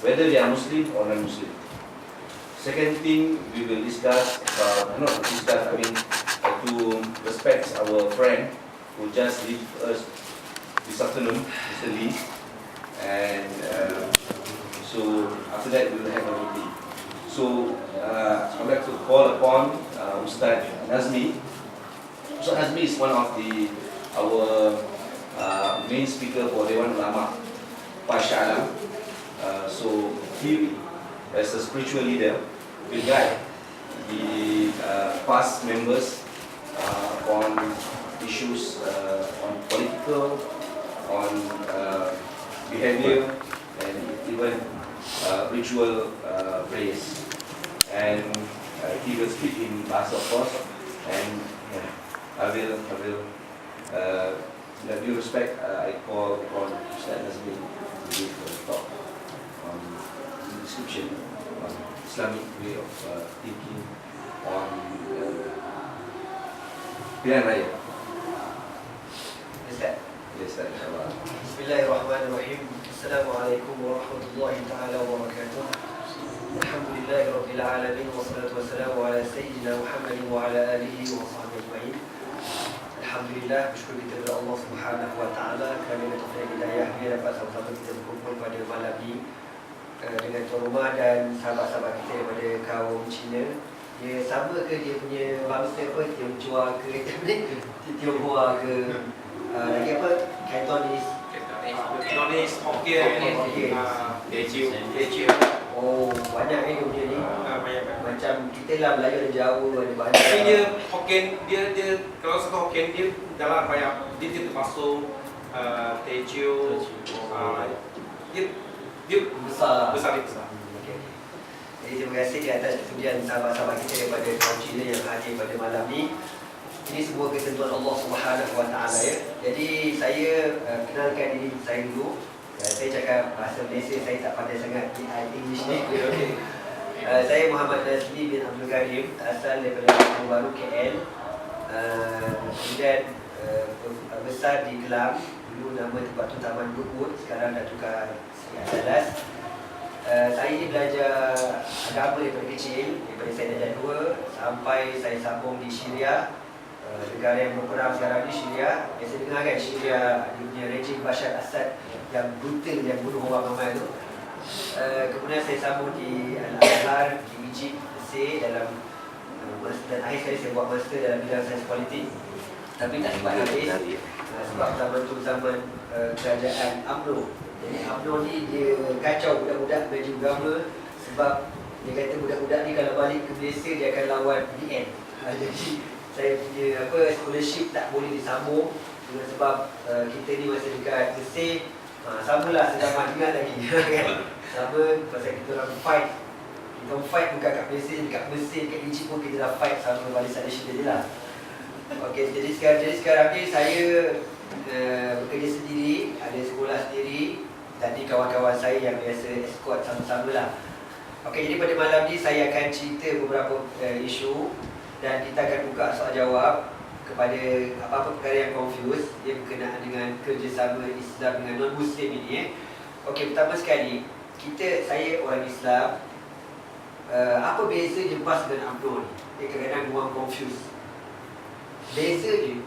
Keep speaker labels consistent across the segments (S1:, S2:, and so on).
S1: whether they are Muslim or non-Muslim. Second thing we will discuss about, not discuss, I mean to respect our friend who just leave us this afternoon, Mr. Lee, and so after that we will have a meeting. So I would like to call upon Ustaz Nazmi. Ustaz Nazmi is one of our main speaker for Dewan Ulama Pasha Alam. So he, as a spiritual leader, will guide the past members on issues on political, on behavior, and even ritual prayers. And he will speak in Bahasa, of course, and I will with due respect, I call on Ustaz Nazmi to give a talk on the description on Islamic way of thinking on pilihan raya.
S2: Ustaz.
S1: Yes, Ustaz, insyaAllah.
S2: Bismillahirrahmanirrahim. Assalamualaikum warahmatullahi ta'ala wabarakatuh. Alhamdulillahi rabbil alamin. Wassalatu wassalamu ala Sayyidina Muhammadin wa ala alihi wa sahbihi ajma'in. Alhamdulillah, bersyukur kita kepada Allah Subhanahu wa taala kerana taufik hidayah dia dapat sama-sama kita berkumpul pada malam ini dengan tuan rumah dan sahabat-sahabat kita daripada kaum Cina. Dia sama ke dia punya bangsa apa, Tionghoa ke Tionghoa ke lagi apa, Cantonese,
S3: Hokkien,
S2: Teochew. Oh, banyak dia punya ni. Macam kita lah Melayu ada Jawa, ada banyak.
S3: Tapi dia Hokkien, dia kalau satu Hokkien dia dalam banyak, dia termasuk Teochew. Dia
S2: besar.
S3: besar.
S2: Okay. Jadi terima kasih di atas kesudian sahabat-sahabat kita daripada kaum Cina yang hadir pada malam ni. Ini sebuah ketentuan Allah Subhanahu wa taala ya. Jadi saya kenalkan diri saya dulu. Saya cakap bahasa Malaysia, saya tak pandai sangat English ni. Okay. Saya Muhammad Nazmi bin Abdul Karim, asal daripada Kampung Baru KL. Kemudian besar di Kelang. Dulu nama tempat tu Taman Goodwood, sekarang dah tukar Dalas. Saya ni belajar agama daripada kecil, daripada saya darjah 2 sampai saya sambung di Syria, negara yang berperang sekarang ni, Syria. Biasa dengar kan Syria, dia punya rejim Bashar Assad yang brutal, yang bunuh orang ramai tu. Kemudian saya sambung di Al-Azhar di Egypt, Mesir, dalam dan akhir sekali saya buat master dalam bidang sains politik. Tapi tak sempat habis sebab zaman tu zaman kerajaan UMNO. Jadi UMNO ni dia kacau budak-budak baju agama sebab dia kata budak-budak ni kalau balik ke Malaysia dia akan lawan DN. Jadi saya punya scholarship tak boleh disambung dengan sebab kita ni masa dekat Mesir samalah sedang ingat lagi kan. Sama pasal kita orang fight. Kita fight bukan kat Malaysia, dekat Mesir, dekat Egypt pun kita dah fight sama barisan nasional je lah. Okey, jadi sekarang ni saya bekerja sendiri, ada sekolah sendiri. Tadi kawan-kawan saya yang biasa escort sama-sama lah. Okey, jadi pada malam ni saya akan cerita beberapa isu dan kita akan buka soal jawab kepada apa-apa perkara yang confuse dia berkenaan dengan kerjasama Islam dengan non-Muslim ini. Okey, pertama sekali, saya orang Islam. Apa bezanya PAS dengan UMNO ni? Kadang-kadang orang confuse. Beza dia,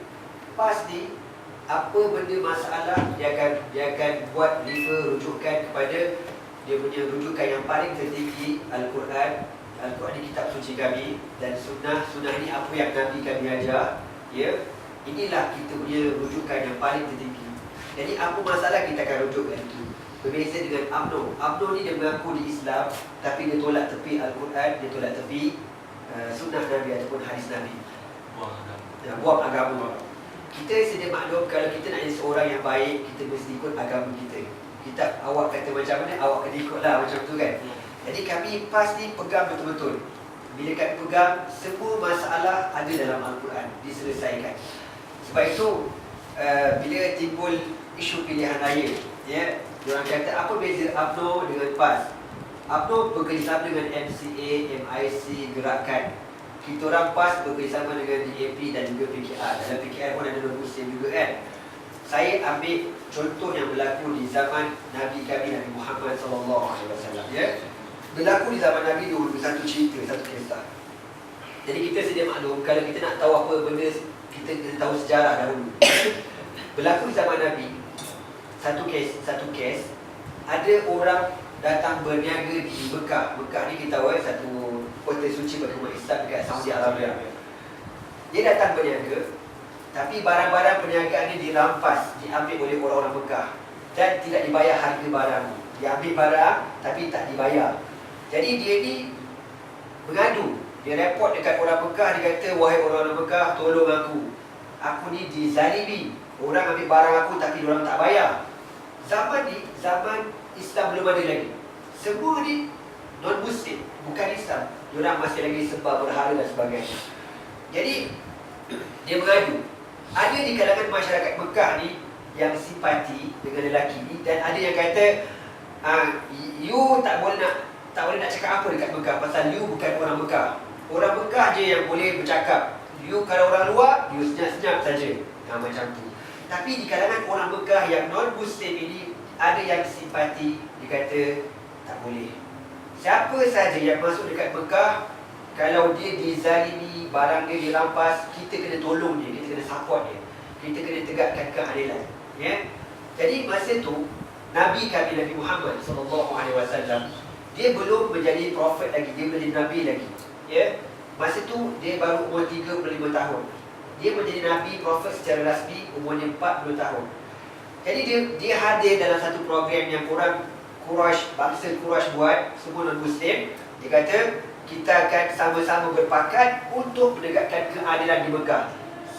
S2: PAS ni apa benda masalah dia akan buat refer rujukan kepada dia punya rujukan yang paling tertinggi, Al-Quran. Al-Quran ni kitab suci kami, dan sunnah ni apa yang Nabi kami ajar. Ya, inilah kita punya rujukan yang paling tertinggi. Jadi apa masalah kita akan rujukkan itu. Berbeza dengan UMNO. UMNO ni dia mengaku di Islam, tapi dia tolak tepi Al-Quran, dia tolak tepi sunnah Nabi ataupun hadis Nabi. Buang agama. Kita sedia maklum kalau kita nak jadi seorang yang baik, kita mesti ikut agama kita. Kita awak kata macam mana, awak kena ikutlah macam tu kan. Jadi kami pasti pegang betul-betul. Bila kami pegang, semua masalah ada dalam Al-Quran, diselesaikan. Sebab itu bila timbul isu pilihan raya, ya, diorang kata apa beza UMNO dengan PAS? UMNO bekerjasama dengan MCA, MIC, Gerakan. Kita orang PAS bekerjasama dengan DAP dan juga PKR. Dalam PKR pun ada non-Muslim juga kan. Saya ambil contoh yang berlaku di zaman Nabi kami Nabi Muhammad SAW, ya. Berlaku di zaman Nabi dulu, satu cerita, satu kisah. Jadi kita sedia maklum, kalau kita nak tahu apa benda, kita kena tahu sejarah dahulu. Berlaku di zaman Nabi, satu kes, ada orang datang berniaga di Mekah. Mekah ni kita tahu satu kota suci bagi umat Islam dekat Saudi Arabia. Dia datang berniaga, tapi barang-barang perniagaan ni dirampas, diambil oleh orang-orang Mekah dan tidak dibayar harga barang. Dia ambil barang tapi tak dibayar. Jadi dia ni mengadu, dia report dekat orang Mekah, dia kata, wahai orang-orang Mekah, tolong aku. Aku ni dizalimi. Orang ambil barang aku tapi diorang tak bayar. Zaman ni, zaman Islam belum ada lagi. Semua ni non-Muslim, bukan Islam. Diorang masih lagi sembah berhala dan sebagainya. Jadi dia mengadu. Ada di kalangan masyarakat Mekah ni yang simpati dengan lelaki ni, dan ada yang kata, you tak boleh nak cakap apa dekat Mekah pasal you bukan orang Mekah. Orang Mekah je yang boleh bercakap. You kalau orang luar, you senyap-senyap saja. Macam tu. Tapi di kalangan orang Mekah yang non-Muslim ini, ada yang simpati, dia kata tak boleh. Siapa saja yang masuk dekat Mekah, kalau dia dizalimi, barang dia dirampas, kita kena tolong dia, kita kena support dia, kita kena tegakkan keadilan, ya. Jadi masa tu Nabi kami Nabi Muhammad SAW, dia belum menjadi prophet lagi, dia belum jadi nabi lagi, ya. Masa tu dia baru umur 35 tahun. Dia menjadi nabi prophet secara rasmi umurnya 40 tahun. Jadi dia hadir dalam satu program yang orang Quraisy, bangsa Quraisy buat, semua non-Muslim. Dia kata, kita akan sama-sama berpakat untuk menegakkan keadilan di Mekah.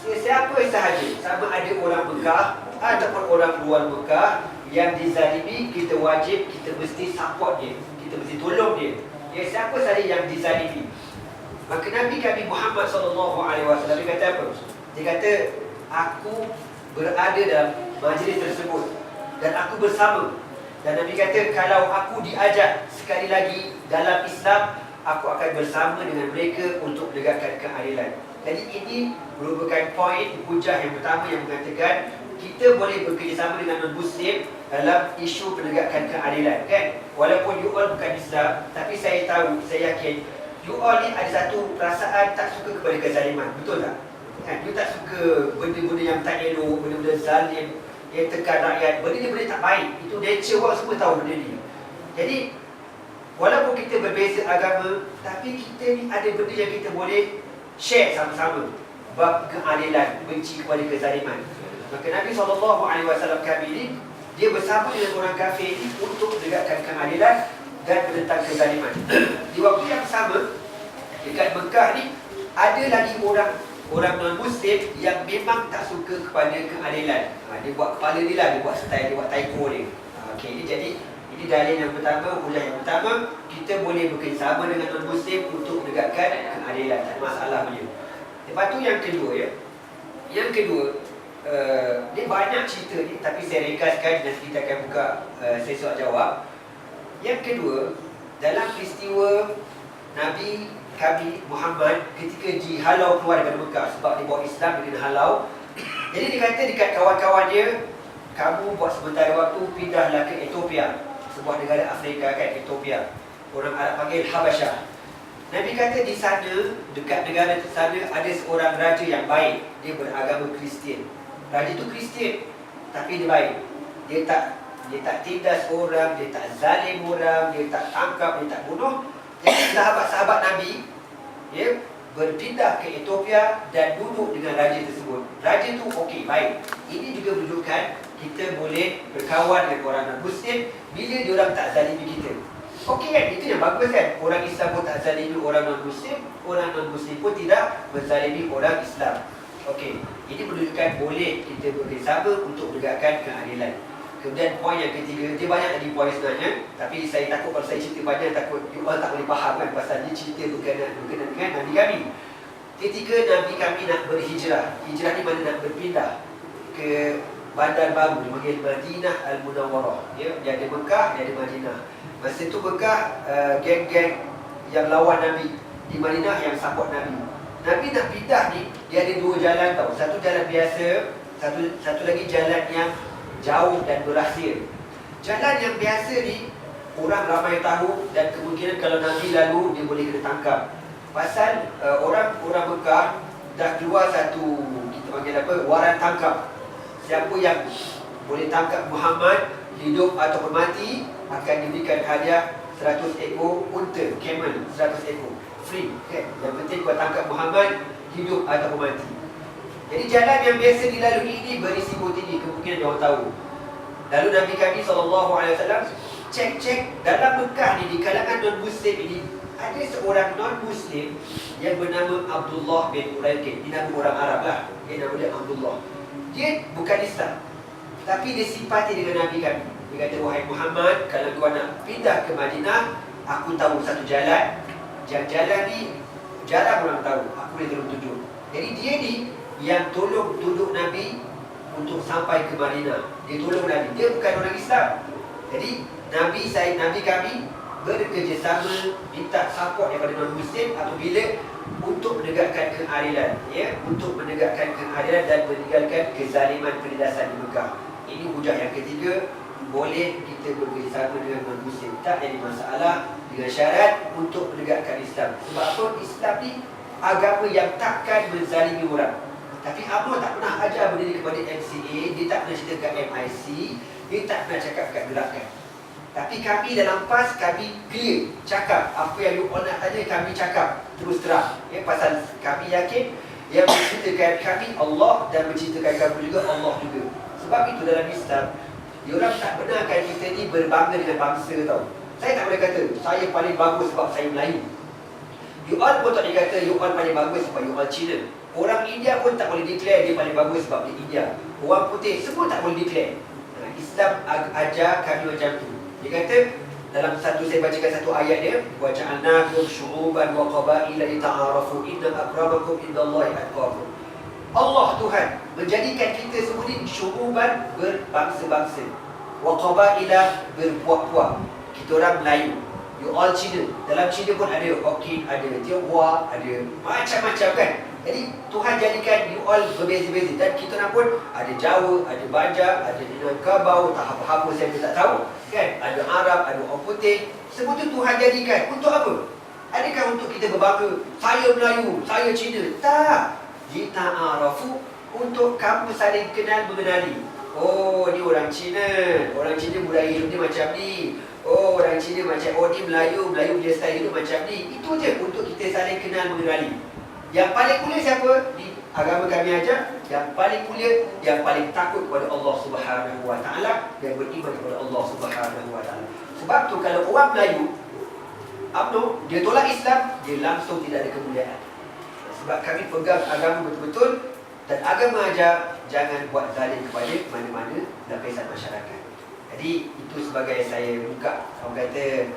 S2: Sesiapa sahaja, sama ada orang Mekah ataupun orang luar Mekah yang dizalimi, kita wajib, kita mesti support dia, kita mesti tolong dia. Ya, siapa sahaja yang dizalimi. Maka Nabi kami Muhammad SAW, dia kata apa? Dia kata, aku berada dalam majlis tersebut dan aku bersama. Dan Nabi kata, kalau aku diajak sekali lagi dalam Islam, aku akan bersama dengan mereka untuk menegakkan keadilan. Jadi ini merupakan poin hujah yang pertama yang mengatakan kita boleh bekerjasama dengan non-Muslim dalam isu penegakan keadilan, kan? Walaupun you all bukan Islam, tapi saya tahu, saya yakin you all ni ada satu perasaan tak suka kepada kezaliman, betul tak? Kan? You tak suka benda-benda yang tak elok, benda-benda zalim, yang tekan rakyat, benda ni benda tak baik. Itu nature orang semua tahu benda ni. Jadi walaupun kita berbeza agama, tapi kita ni ada benda yang kita boleh share sama-sama. Bab keadilan, benci kepada kezaliman. Maka Nabi SAW kami ni, dia bersama dengan orang kafir ini untuk menegakkan keadilan dan menentang kezaliman. Di waktu yang sama, dekat Mekah ni, ada lagi orang non-Muslim yang memang tak suka kepada keadilan. Dia buat kepala dia lah, dia buat style, dia buat taiko dia. Jadi ini dalil yang pertama, hujah yang pertama, kita boleh bekerjasama dengan non-Muslim untuk menegakkan keadilan, tak ada masalah punya. Lepas tu yang kedua, ya. Yang kedua, dia banyak cerita ni, tapi saya ringkaskan dan kita akan buka sesi soal jawab. Yang kedua, dalam peristiwa Nabi kami Muhammad ketika dihalau keluar daripada Mekah sebab dia bawa Islam, dia kena halau. Jadi dia kata dekat kawan-kawan dia, kamu buat sementara waktu pindahlah ke Ethiopia, sebuah negara Afrika, kan, Ethiopia. Orang Arab panggil Habasyah. Nabi kata di sana, dekat negara sana ada seorang raja yang baik. Dia beragama Kristian. Raja tu Kristian, tapi dia baik. Dia tak tindas orang, dia tak zalim orang, dia tak tangkap, dia tak bunuh. Jadi sahabat-sahabat Nabi, ya, berpindah ke Ethiopia dan duduk dengan raja tersebut. Raja tu okey, baik. Ini juga menunjukkan kita boleh berkawan dengan orang non-Muslim bila diorang tak zalimi kita. Okey kan, itu yang bagus kan. Orang Islam pun tak zalimi orang non-Muslim, orang non-Muslim pun tidak menzalimi orang Islam. Okey, ini menunjukkan boleh kita bekerjasama untuk menegakkan keadilan. Kemudian poin yang ketiga, dia banyak lagi poin sebenarnya, tapi saya takut kalau saya cerita banyak, takut you all tak boleh faham kan, pasal dia cerita berkenaan dengan Nabi kami. Ketika Nabi kami nak berhijrah, hijrah ni mana nak berpindah ke bandar baru, dipanggil Madinah Al-Munawwarah, ya, dia ada Mekah, dia ada Madinah. Masa tu Mekah, geng-geng yang lawan Nabi, di Madinah yang support Nabi. Nabi nak pindah ni, dia ada dua jalan tau. Satu jalan biasa, satu lagi jalan yang jauh dan berahsia. Jalan yang biasa ni orang ramai tahu dan kemungkinan kalau Nabi lalu dia boleh kena tangkap. Pasal orang Mekah dah keluar satu, kita panggil apa, waran tangkap. Siapa yang boleh tangkap Muhammad hidup ataupun mati akan diberikan hadiah 100 ekor unta, camel 100 ekor. Free, kan? Yang penting kau tangkap Muhammad hidup ataupun mati. Jadi jalan yang biasa dilalui ini berisiko tinggi, kemungkinan dia orang tahu. Lalu Nabi kami SAW cek dalam Mekah ni, di kalangan non-Muslim ini, ada seorang non-Muslim yang bernama Abdullah bin Uraiqin. Dia nama orang Arab lah, nama dia Abdullah. Dia bukan Islam, tapi dia simpati dengan Nabi kami. Dia kata, wahai Muhammad, kalau kau nak pindah ke Madinah, aku tahu satu jalan. Yang jalan ni jarang orang tahu, aku boleh tolong tunjuk. Jadi dia ni yang tolong duduk Nabi untuk sampai ke Madinah. Dia tolong Nabi, dia bukan orang Islam. Jadi Nabi kami bekerjasama, minta support daripada non-Muslim apabila untuk menegakkan keadilan, ya, untuk menegakkan keadilan dan meninggalkan kezaliman penindasan di Mekah. Ini hujah yang ketiga, boleh kita bekerjasama dengan non-Muslim, tak jadi masalah, dengan syarat untuk menegakkan Islam. Sebab apa? Islam ni agama yang takkan menzalimi orang. Tapi UMNO tak pernah ajar benda ni kepada MCA, dia tak pernah cerita kat MIC, dia tak pernah cakap kat gerakan. Tapi kami dalam PAS, kami clear cakap apa yang you all nak tanya, kami cakap terus terang, ya, pasal kami yakin yang menceritakan kami Allah dan menceritakan kamu juga Allah juga. Sebab itu dalam Islam, diorang tak benarkan kita ni berbangga dengan bangsa tau. Saya tak boleh kata saya paling bagus sebab saya Melayu. You all pun tak boleh kata you all paling bagus sebab you all Cina. Orang India pun tak boleh declare dia paling bagus sebab dia India. Orang putih semua tak boleh declare. Islam ajar kami macam tu. Dia kata dalam saya bacakan satu ayat dia, wa ja'alnakum syu'uban wa qabaila lita'arafu inna akramakum indallahi atqakum. Allah Tuhan menjadikan kita semua ni syu'uban, berbangsa-bangsa, wa qabaila, berpuak-puak. Kita orang Melayu, you all Cina. Dalam Cina pun ada Hokkien, ada Tionghoa, ada macam-macam kan. Jadi Tuhan jadikan you all berbeza-beza. Dan kita orang pun ada Jawa, ada Banjar, ada Minangkabau, tak apa-apa saya pun tak tahu kan. Ada Arab, ada orang putih. Semua tu Tuhan jadikan untuk apa? Adakah untuk kita berbangga, saya Melayu, saya Cina? Tak. Lita'arafu, untuk kamu saling kenal mengenali. Oh, ni orang Cina. Orang Cina budaya hidup dia macam ni. Oh, orang Cina macam, oh ni Melayu punya style hidup macam ni. Itu je untuk kita saling kenal mengenali. Yang paling mulia siapa? Di agama kami ajar, yang paling mulia, yang paling takut kepada Allah Subhanahu Wa Taala, yang beriman kepada Allah Subhanahu Wa Taala. Sebab tu kalau orang Melayu UMNO, dia tolak Islam, dia langsung tidak ada kemuliaan. Sebab kami pegang agama betul-betul, dan agama ajar jangan buat zalim kepada mana-mana lapisan masyarakat. Jadi itu sebagai saya buka, orang kata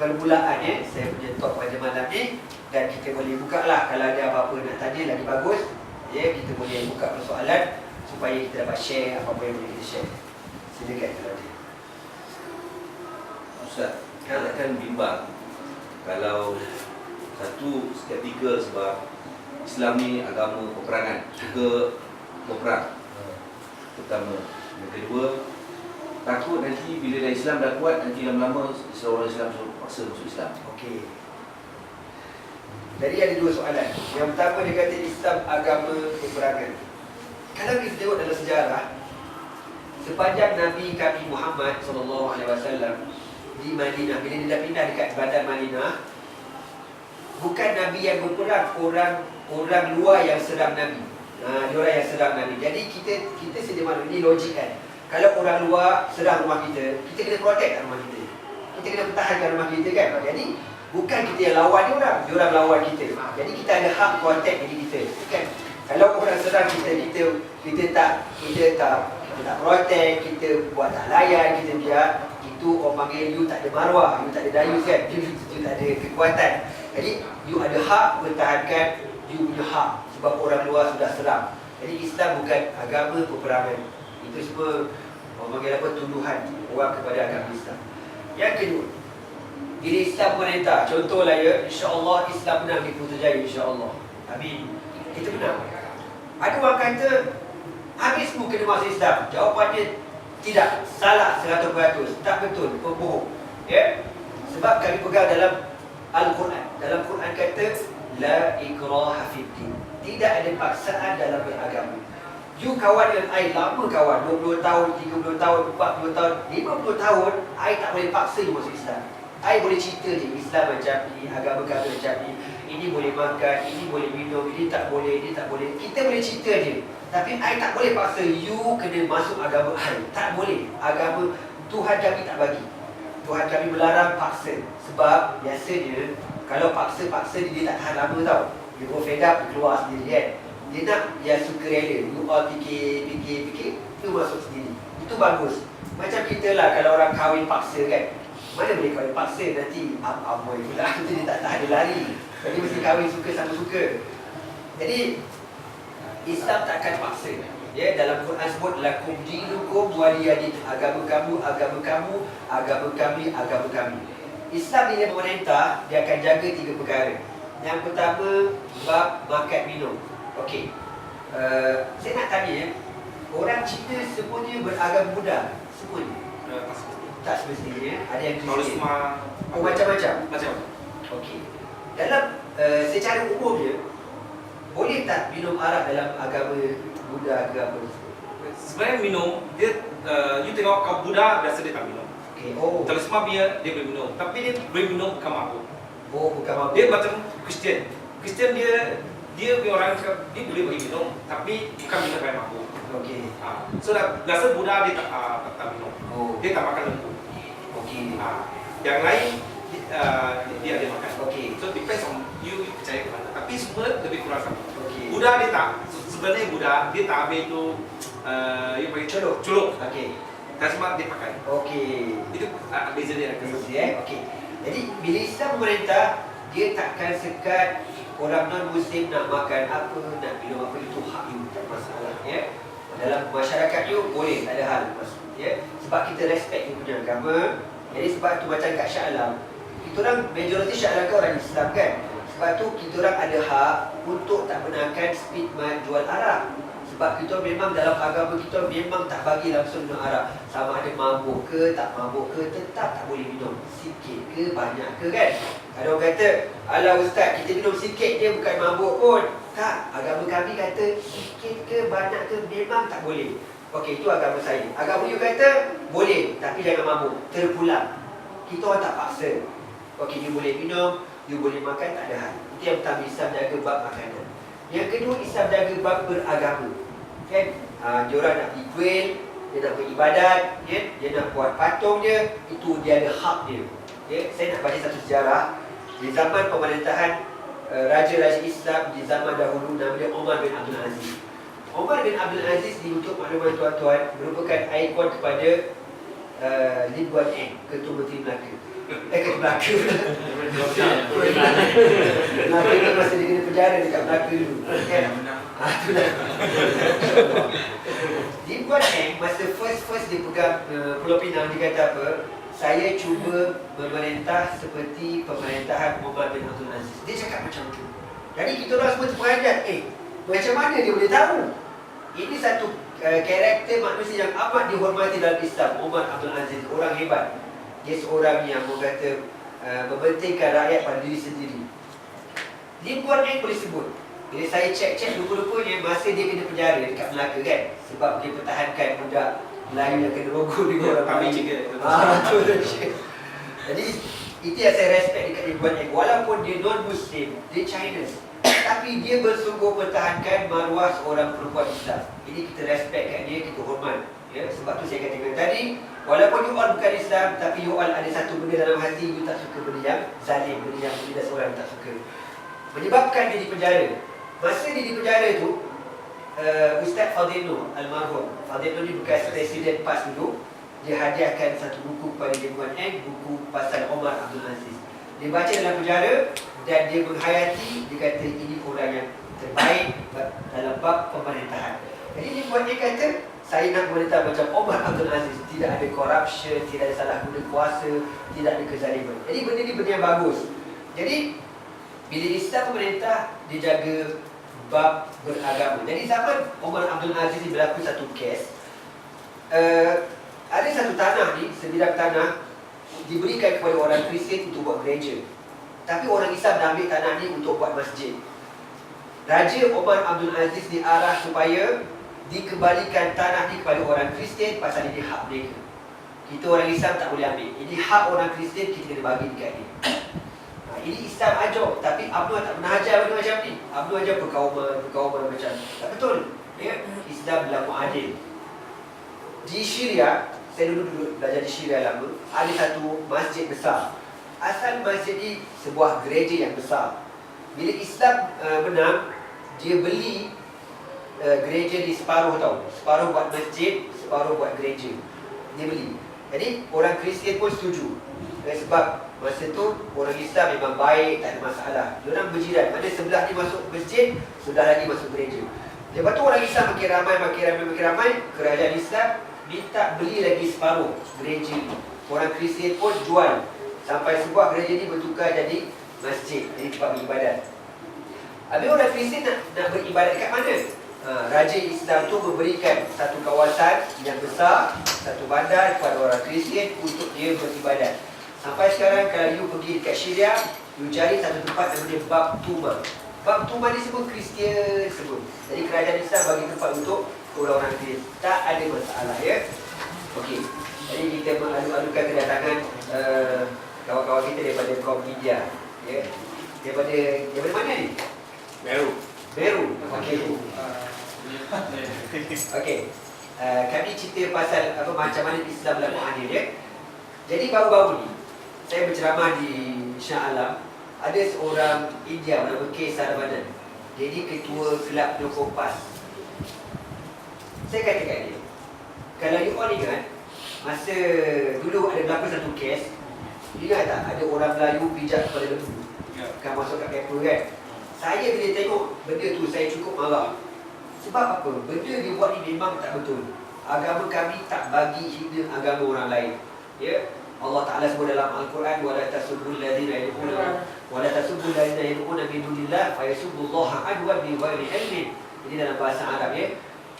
S2: permulaan saya punya talk pada malam ni. Dan kita boleh buka lah kalau ada apa-apa nak tanya lagi bagus, ya, kita boleh buka persoalan supaya kita dapat share apa-apa yang boleh kita share. Silakan kalau ada.
S1: Ustaz, saya akan bimbang kalau satu skeptikal sebab Islam ni agama peperangan, suka berperang pertama. Yang kedua, takut nanti bila dah Islam dah kuat, nanti lama-lama seorang Islam suruh paksa masuk Islam.
S2: Okey. Jadi ada dua soalan. Yang pertama dia kata Islam agama peperangan. Kalau kita tengok dalam sejarah, sepanjang Nabi kami Muhammad SAW di Madinah, bila dia dah pindah dekat Bandar Madinah, bukan Nabi yang berperang, orang luar yang serang Nabi. Diorang yang serang Nabi. Jadi kita sedia maklum, ini logik kan. Kalau orang luar serang rumah kita kena protect rumah kita. Kita kena pertahankan rumah kita kan. Jadi bukan kita yang lawan diorang lawan kita. Jadi kita ada hak protect diri kita kan. Kalau orang serang kita tak protect, kita buat tak layan, kita biar, itu orang panggil you tak ada maruah, you tak ada dayus kan, you tak ada kekuatan. Jadi you ada hak pertahankan you punya hak sebab orang luar sudah serang. Jadi Islam bukan agama peperangan. Itu semua orang panggil apa, tuduhan orang kepada agama Islam. Yang kedua, bila Islam memerintah, contohlah ya, insya-Allah Islam menang di Putrajaya, insya-Allah. Amin. Kita menang. Ada orang kata habismu kena masuk Islam. Jawapannya tidak, salah 100%, tak betul, pembohong. Ya. Sebab kami pegang dalam Al-Quran. Dalam Quran kata la ikraha fiddin. Tidak ada paksaan dalam beragama. You kawan dengan I lama kawan, 20 tahun, 30 tahun, 40 tahun, 50 tahun, I tak boleh paksa you masuk Islam. I boleh cerita je Islam macam ni, agama kami macam ni. Ini boleh makan, ini boleh minum, ini tak boleh, ini tak boleh. Kita boleh cerita je. Tapi I tak boleh paksa you kena masuk agama I. Tak boleh. Agama Tuhan kami tak bagi. Tuhan kami melarang paksa. Sebab biasanya kalau paksa-paksa dia tak tahan lama tau. Dia go fed up, dia keluar sendiri kan. Dia nak yang suka rela. You all fikir, tu masuk sendiri. Itu bagus. Macam kita lah kalau orang kahwin paksa kan. Mana boleh kahwin paksa nanti aboy pula. Nanti dia tak tahan, dia lari. Jadi mesti kahwin suka sama suka. Jadi Islam takkan paksa. Ya, dalam Quran sebut lakum dinukum waliyadin. Agama kamu, agama kamu, agama kami, agama kami. Islam ni yang memerintah, dia akan jaga 3 perkara. Yang pertama, bab makan minum. Okey. Saya nak tanya, orang Cina semuanya beragama Buddha? Semuanya? Tak semestinya. Ada yang Kristian. Oh, macam-macam?
S3: Macam-macam.
S2: Okey. Dalam secara umumnya, boleh tak minum arak dalam agama Buddha ke apa?
S3: Sebenarnya minum, dia you tengok kau Buddha biasa dia tak minum.
S2: Okey. Oh.
S3: Kalau semua dia boleh minum. Tapi dia boleh minum bukan mabuk.
S2: Oh, bukan mabuk.
S3: Dia macam Kristian. Kristian dia punya orang dia boleh bagi minum, tapi bukan minum kayak mabuk.
S2: Okey.
S3: So biasa Buddha dia tak minum.
S2: Oh.
S3: Dia tak makan lembu.
S2: Okey.
S3: Yang lain dia ada makan.
S2: Okey.
S3: So depends on you percaya ke mana. Tapi semua lebih kurang sama.
S2: Okey.
S3: Buddha dia tak. Sebenarnya Buddha dia tak ambil itu you bagi culuk.
S2: Okey.
S3: Dan semua dia pakai.
S2: Okey.
S3: Itu beza dia.
S2: Okey. Jadi bila Islam memerintah, dia takkan sekat orang non-Muslim nak makan apa, nak minum apa, itu hak you, tak masalah. Ya. Dalam masyarakat you boleh, tak ada hal. Ya. Sebab kita respect you punya agama. Jadi sebab tu macam kat Shah Alam, kita orang majoriti Shah Alam kan orang Islam kan. Sebab tu kita orang ada hak untuk tak benarkan speedman jual arak. Sebab kita memang dalam agama kita memang tak bagi langsung minum arak. Sama ada mabuk ke, tak mabuk ke, tetap tak boleh minum. Sikit ke, banyak ke kan. Ada orang kata, alah ustaz, kita minum sikit je bukan mabuk pun. Tak, agama kami kata sikit ke, banyak ke, memang tak boleh. Okey, itu agama saya. Agama you kata, boleh, tapi jangan mabuk. Terpulang. Kita orang tak paksa. Okey, you boleh minum, you boleh makan, tak ada hal. Itu yang pertama, Islam jaga bab makanan. Yang kedua, Islam jaga bab beragama. Kan? Dia orang nak pergi kuil, dia nak beribadat, ya? Dia nak buat patung dia, itu dia ada hak dia. Ya? Saya nak baca satu sejarah. Di zaman pemerintahan Raja-Raja Islam di zaman dahulu, nama dia Omar bin Abdul Aziz. Omar bin Abdul Aziz ni, untuk makluman tuan-tuan, merupakan ikon kepada Lim Guan Eng, Ketua Menteri Melaka. Ketua Melaka Melaka tu masa dia kena penjara dekat Melaka dulu. Kan? Itulah. Lim Guan Eng, masa first dia pegang Pulau Pinang, dia kata apa? Saya cuba memerintah seperti pemerintahan Omar bin Abdul Aziz. Dia cakap macam tu. Jadi kita orang semua terperanjat. Macam mana dia boleh tahu? Ini satu karakter manusia yang amat dihormati dalam Islam. Omar Abdul Aziz, orang hebat. Dia seorang yang berkata mementingkan rakyat pada diri sendiri. Lim Guan Eng boleh sebut. Bila saya cek rupa-rupanya masa dia kena penjara dekat Melaka kan. Sebab dia pertahankan budak Melayu yang kena rogol dengan orang
S3: Kami
S2: Melayu.
S3: juga.
S2: Jadi itu yang saya respect dekat Lim Guan Eng. Walaupun dia non-Muslim, dia Chinese, tapi dia bersungguh pertahankan maruah seorang perempuan Islam. Ini kita respect kat dia, kita hormat. Ya, sebab tu saya katakan tadi, walaupun you all bukan Islam, tapi you all ada satu benda dalam hati, you tak suka benda yang zalim, benda yang tidak seorang tak suka. Menyebabkan dia di penjara. Masa dia di penjara tu, Ustaz Fadil Nur, almarhum Fadil Nur ni bekas Presiden PAS dulu. Dia hadiahkan satu buku kepada Lim Guan Eng, buku pasal Omar Abdul Aziz. Dia baca dalam penjara dan dia menghayati, dia kata ini orang yang terbaik dalam bab pemerintahan. Jadi Lim Guan Eng kata, saya nak memerintah macam Omar Abdul Aziz. Tidak ada corruption, tidak ada salah guna kuasa, tidak ada kezaliman. Jadi benda ni benda yang bagus. Jadi bila Islam memerintah, dia jaga bab beragama. Jadi zaman Omar Abdul Aziz ni berlaku satu kes. Ada satu tanah ni, sebidang tanah diberikan kepada orang Kristian untuk buat gereja. Tapi orang Islam dah ambil tanah ni untuk buat masjid. Raja Omar Abdul Aziz diarah supaya dikembalikan tanah ni kepada orang Kristian pasal ini hak mereka. Kita orang Islam tak boleh ambil. Ini hak orang Kristian, kita kena bagi dekat dia. Ini Islam ajar, tapi UMNO tak pernah ajar benda macam ni. UMNO ajar perkauman macam ni. Tak betul. Ya? Islam berlaku adil. Di Syria, saya dulu belajar di Syria lama, ada satu masjid besar. Asal masjid ni sebuah gereja yang besar. Bila Islam menang, dia beli gereja di separuh tau. Separuh buat masjid, separuh buat gereja. Dia beli. Jadi orang Kristian pun setuju. Sebab masa tu orang Islam memang baik, tak ada masalah. Diorang berjiran. Mana sebelah ni masuk masjid, sebelah lagi masuk gereja. Lepas tu orang Islam makin ramai. Kerajaan Islam minta beli lagi separuh gereja ni. Orang Kristian pun jual. Sampai sebuah gereja ni bertukar jadi masjid, jadi tempat beribadat. Habis orang Kristian nak beribadat kat mana? Raja Islam tu memberikan satu kawasan yang besar, satu bandar kepada orang Kristian untuk dia beribadat. Sampai sekarang kalau you pergi dekat Syria, you cari satu tempat namanya Bab Tuma. Bab Tuma ni semua Kristian semua. Jadi kerajaan Islam bagi tempat untuk orang-orang Kristian. Tak ada masalah, ya. Okey. Jadi kita mengadu-adukan kedatangan kawan-kawan kita daripada kaum India, ya. Daripada mana ni?
S3: Meru.
S2: Okey. Okey. Kami cerita pasal macam mana Islam berlaku adil, ya. Jadi baru-baru ni saya berceramah di Shah Alam. Ada seorang India bernama K. Saravanan. Dia ni ketua kelab penyokong PAS. Saya kata kat dia, kalau you all ingat, masa dulu ada berlaku satu kes. Ingat tak ada orang Melayu pijak kepada lembu, kan masuk kat paper kan. Saya bila tengok benda tu, saya cukup marah. Sebab apa? Benda dia buat ni memang tak betul. Agama kami tak bagi hina agama orang lain. Ya, Allah Ta'ala sebut dalam Al-Quran, wala tasubbul ladzina yad'una min dunillah fayasubbullaha adwan bi ghairi ilmin. Ini dalam bahasa Arab, ya.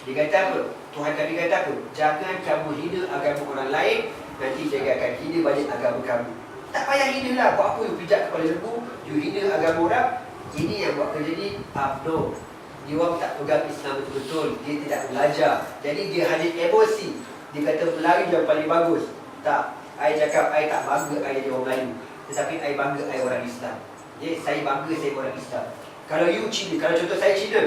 S2: Dia kata apa? Tuhan kami kata apa? Jangan kamu hina agama orang lain, nanti saya akan hina balik agama kamu. Tak payah hina lah. Buat apa you pijak kepala lembu, you hina agama orang. Ini yang buat kerja ni UMNO. Dia orang tak pegang Islam betul-betul. Dia tidak belajar. Jadi dia hanya emosi. Dia kata Melayu yang paling bagus. Tak, I cakap I tak bangga I jadi orang Melayu, tetapi I bangga I orang Islam. Ya, saya bangga saya orang Islam. Kalau you Cina, kalau contoh saya Cina,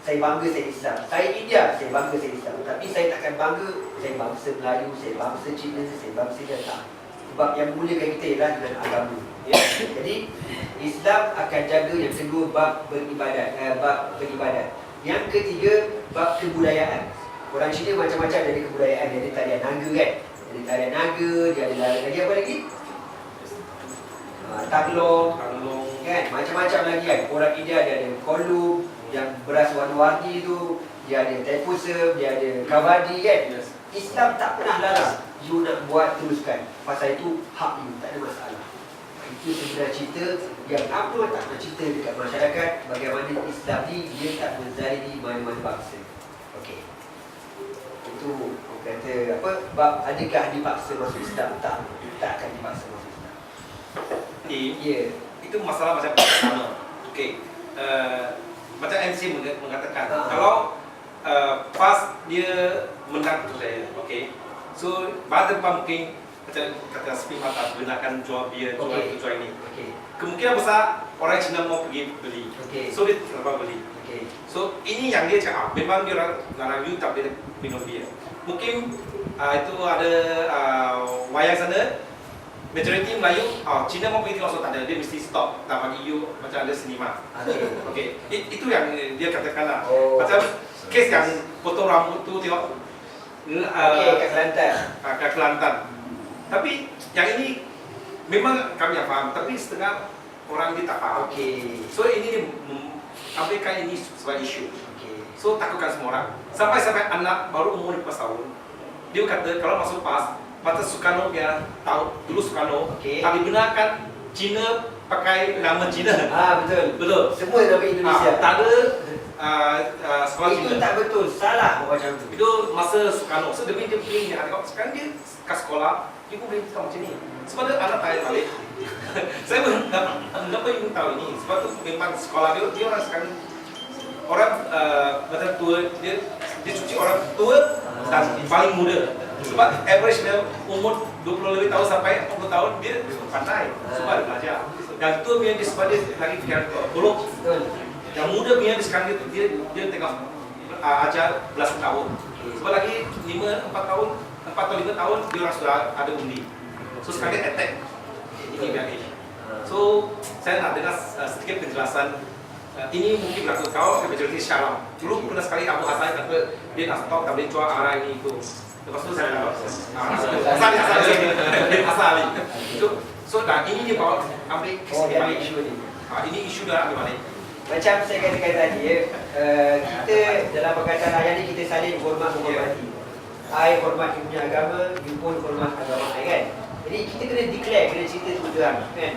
S2: saya bangga saya Islam. Saya India, saya bangga saya Islam. Tapi saya takkan bangga saya bangsa Melayu, saya bangsa Cina, saya bangsa dia, tak. Sebab yang memulakan kita ialah dengan agama. Ya. Jadi Islam akan jaga yang kedua bab beribadat, Yang ketiga bab kebudayaan. Orang Cina macam-macam dari kebudayaan. Dia ada tarian naga kan. Ada tarian naga, dia ada lagi apa lagi? Taglong kan, macam-macam lagi kan. Orang India dia ada kolum yang beras warna-warni tu, dia ada taipusam, dia ada kavadi kan. Islam tak pernah larang you nak buat, teruskan. Pasal itu hak you, tak ada masalah. Itu sebenarnya cerita yang UMNO tak nak cerita dekat masyarakat, bagaimana Islam ni dia tak menzalimi mana-mana bangsa. Okey. Itu orang kata apa, bab adakah dipaksa masuk Islam? Tak akan dipaksa masuk Islam.
S3: Ya. Itu masalah macam pertama. Okey. Macam MC mengatakan, kalau PAS dia menang tu saya, okey. So pada depan mungkin macam kata Spin Mata gunakan jual bia, jual itu, jual ini. Okay. Kemungkinan besar orang Cina mau pergi beli. Okay. So dia terlalu beli. Okay. So ini yang dia cakap, memang dia larang you tak boleh minum bia. Mungkin itu ada wayang sana, majoriti Melayu, Cina mau pergi tengok, so tak ada, dia mesti stop, tak bagi you macam ada sinema. Okay. Itu yang dia katakan lah. Macam kes yang potong rambut tu tengok. Kat Kelantan. Tapi yang ini memang kami yang faham, tapi setengah orang dia tak faham. Okay. So ini dia ambilkan ini sebagai isu. Okay. So takutkan semua orang. Sampai anak baru umur 15 tahun, dia kata kalau masuk PAS, mata Soekarno dia tahu dulu Soekarno, okay, tapi gunakan Cina pakai nama Cina.
S2: Betul.
S3: Betul.
S2: Semua nama Indonesia.
S3: Tak ada sekolah
S2: Itu
S3: Cina.
S2: tak betul, salah buat macam tu.
S3: Itu masa Soekarno. So dia pilih yang tengok sekarang dia kat sekolah dia pun boleh cakap macam ni. Sebab dia anak tanya balik. Saya pun kenapa you tahu ini? Sebab tu memang sekolah dia orang sekarang orang macam tua dia cuci orang tua dan paling muda. Sebab average dia umur 20 lebih tahun sampai 40 tahun dia pandai sebab dia belajar. Yang tua punya dia sebab dia lagi fikiran golok.
S2: Betul.
S3: Yang muda punya dia sekarang dia tengok ajar belasan tahun. Sebab lagi 4 tahun 4 atau 5 tahun dia orang sudah ada undi. So sekarang dia attack ini biar ini. So saya nak dengar sedikit penjelasan. Ini mungkin berlaku kau majoriti Syaram. Dulu pernah sekali Abu Hasan kata dia nak stop tak boleh jual arah ini itu. Lepas tu saya tahu asal so dah ini dia bawa ambil
S2: Dia ambil isu ni.
S3: ini isu dah ambil balik.
S2: Macam saya katakan tadi ya, kita dalam perkataan ayat ni kita saling hormat menghormati. I hormat you punya agama, you pun hormat agama I kan. Jadi kita kena declare, kena cerita tu terang kan.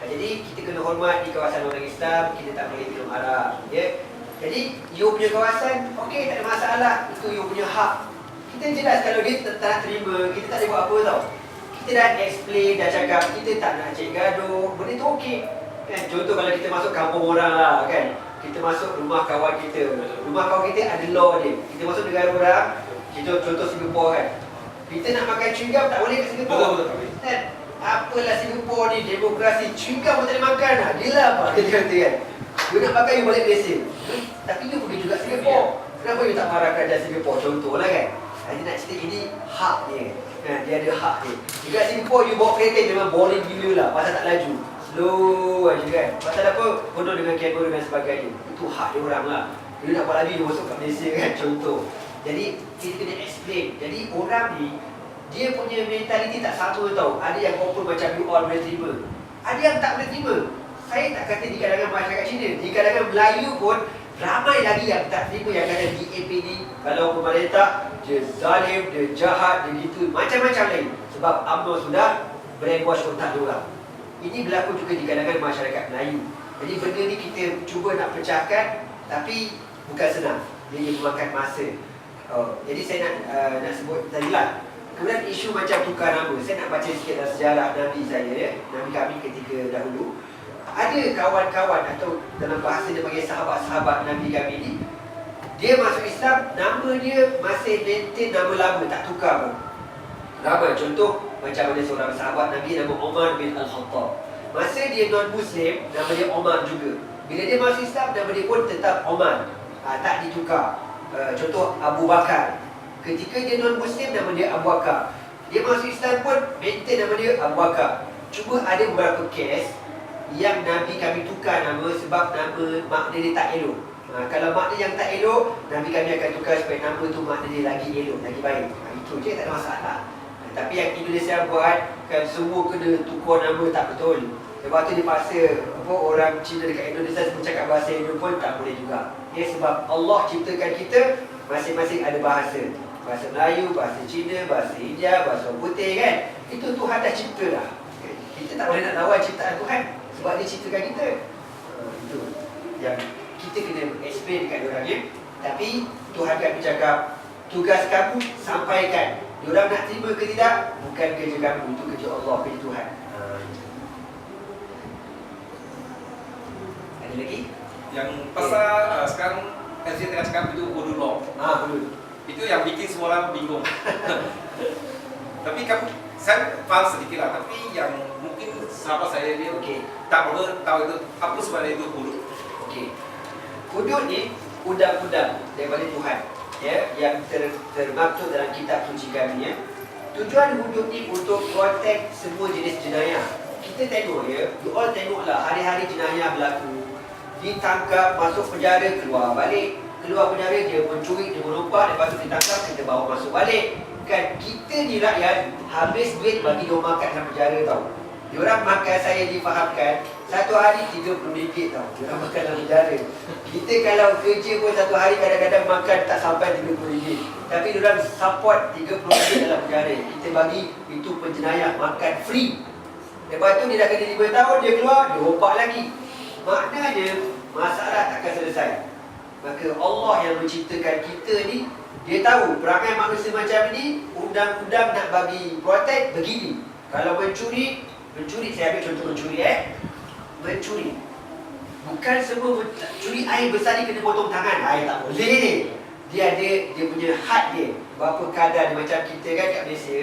S2: Jadi kita kena hormat di kawasan orang Islam, kita tak boleh minum arak ya. Jadi you punya kawasan, okey tak ada masalah, itu you punya hak. Kita jelas kalau dia tak terima, kita tak boleh buat apa tau. Kita dah explain, dah cakap kita tak nak cek gaduh, benda tu okey. Kan? Contoh kalau kita masuk kampung orang lah kan. Kita masuk rumah kawan kita. Rumah kawan kita ada law dia. Kita masuk negara orang, kita contoh Singapura kan. Kita nak makan chewing gum tak boleh kat Singapura.
S3: Betul.
S2: Kan? Apalah Singapura ni demokrasi, chewing gum pun tak boleh makan lah. Gila apa dia kata kan. You nak makan you balik Malaysia. Tapi you pergi juga Singapura. Kenapa you tak marah kerajaan Singapura contohlah kan. Dia nak cerita ini hak dia. Dia ada hak dia. Juga Singapura you bawa kereta memang boring gila lah pasal tak laju. Slow aja kan. Pasal apa? Penuh dengan kamera dan sebagainya. Itu hak dia orang lah. Dia nak buat lagi dia masuk kat Malaysia kan contoh. Jadi kita kena explain. Jadi orang ni dia punya mentaliti tak sama tau. Ada yang confirm macam you all boleh terima. Ada yang tak boleh terima. Saya tak kata di kalangan masyarakat Cina. Di kalangan Melayu pun ramai lagi yang tak terima yang kata DAP ni kalau pemerintah dia zalim, dia jahat, dia gitu, macam-macam lain. Sebab UMNO sudah brainwash otak dia orang. Ini berlaku juga di kalangan masyarakat Melayu. Jadi benda ni kita cuba nak pecahkan tapi bukan senang. Dia memakan masa. Jadi saya nak sebut tadi lah. Kemudian isu macam tukar nama. Saya nak baca sikit dalam sejarah Nabi saya ya. Nabi kami ketika dahulu. Ada kawan-kawan atau dalam bahasa dia panggil sahabat-sahabat Nabi kami ni. Dia masuk Islam, nama dia masih maintain nama lama, tak tukar pun. Ramai contoh macam ada seorang sahabat Nabi nama Omar bin Al-Khattab. Masa dia non-Muslim, nama dia Omar juga. Bila dia masuk Islam, nama dia pun tetap Omar. Tak ditukar. Contoh Abu Bakar. Ketika dia non-Muslim, nama dia Abu Bakar. Dia masuk Islam pun maintain nama dia Abu Bakar. Cuma ada beberapa kes yang Nabi kami tukar nama sebab nama makna dia tak elok. Kalau makna yang tak elok, Nabi kami akan tukar supaya nama tu makna dia lagi elok, lagi baik. Itu je, tak ada masalah. Tapi yang Indonesia buat kan semua kena tukar nama tak betul. Lepas tu dia paksa orang Cina dekat Indonesia bercakap bahasa Indo pun tak boleh juga. Ya, sebab Allah ciptakan kita masing-masing ada bahasa. Bahasa Melayu, bahasa Cina, bahasa India, bahasa orang putih kan. Itu Tuhan dah cipta dah. Kita tak boleh nak lawan ciptaan Tuhan sebab dia ciptakan kita. Itu yang kita kena explain dekat diorang ya. Tapi Tuhan kan bercakap, tugas kamu sampaikan. Diorang nak terima ke tidak, bukan kerja kamu, itu kerja Allah, kerja Tuhan. Ada lagi?
S3: Yang pasal sekarang LC tengah cakap itu Hudu Law.
S2: Betul.
S3: Itu yang bikin semua orang bingung. Tapi saya faham sedikit lah. Tapi yang mungkin sahabat saya dia tak perlu tahu itu apa sebenarnya itu hudud.
S2: Hudud ni undang-undang daripada Tuhan ya, yang termaktub dalam kitab suci kami ya. Tujuan hudud ni untuk protect semua jenis jenayah. Kita tengok ya, you all tengoklah hari-hari jenayah berlaku. Ditangkap, masuk penjara, keluar balik. Keluar penjara, dia mencuri, dia merompak, lepas tu ditangkap, kita bawa masuk balik. Kan kita ni rakyat habis duit bagi dia makan dalam penjara tau. Diorang makan, saya difahamkan, satu hari RM30 tau. Diorang makan dalam penjara. Kita kalau kerja pun satu hari kadang-kadang makan tak sampai RM30. Tapi diorang support RM30 dalam penjara. Kita bagi itu penjenayah makan free. Lepas tu dia dah kena 5 tahun, dia keluar, dia opak lagi. Maknanya masalah takkan selesai. Maka Allah yang menciptakan kita ni, dia tahu perangai manusia macam ni, undang-undang nak bagi protect begini. Kalau mencuri, saya ambil contoh mencuri mencuri. Bukan semua curi air besar ni kena potong tangan. Air tak boleh ni. Dia ada dia punya had dia. Berapa kadar dia, macam kita kan kat Malaysia.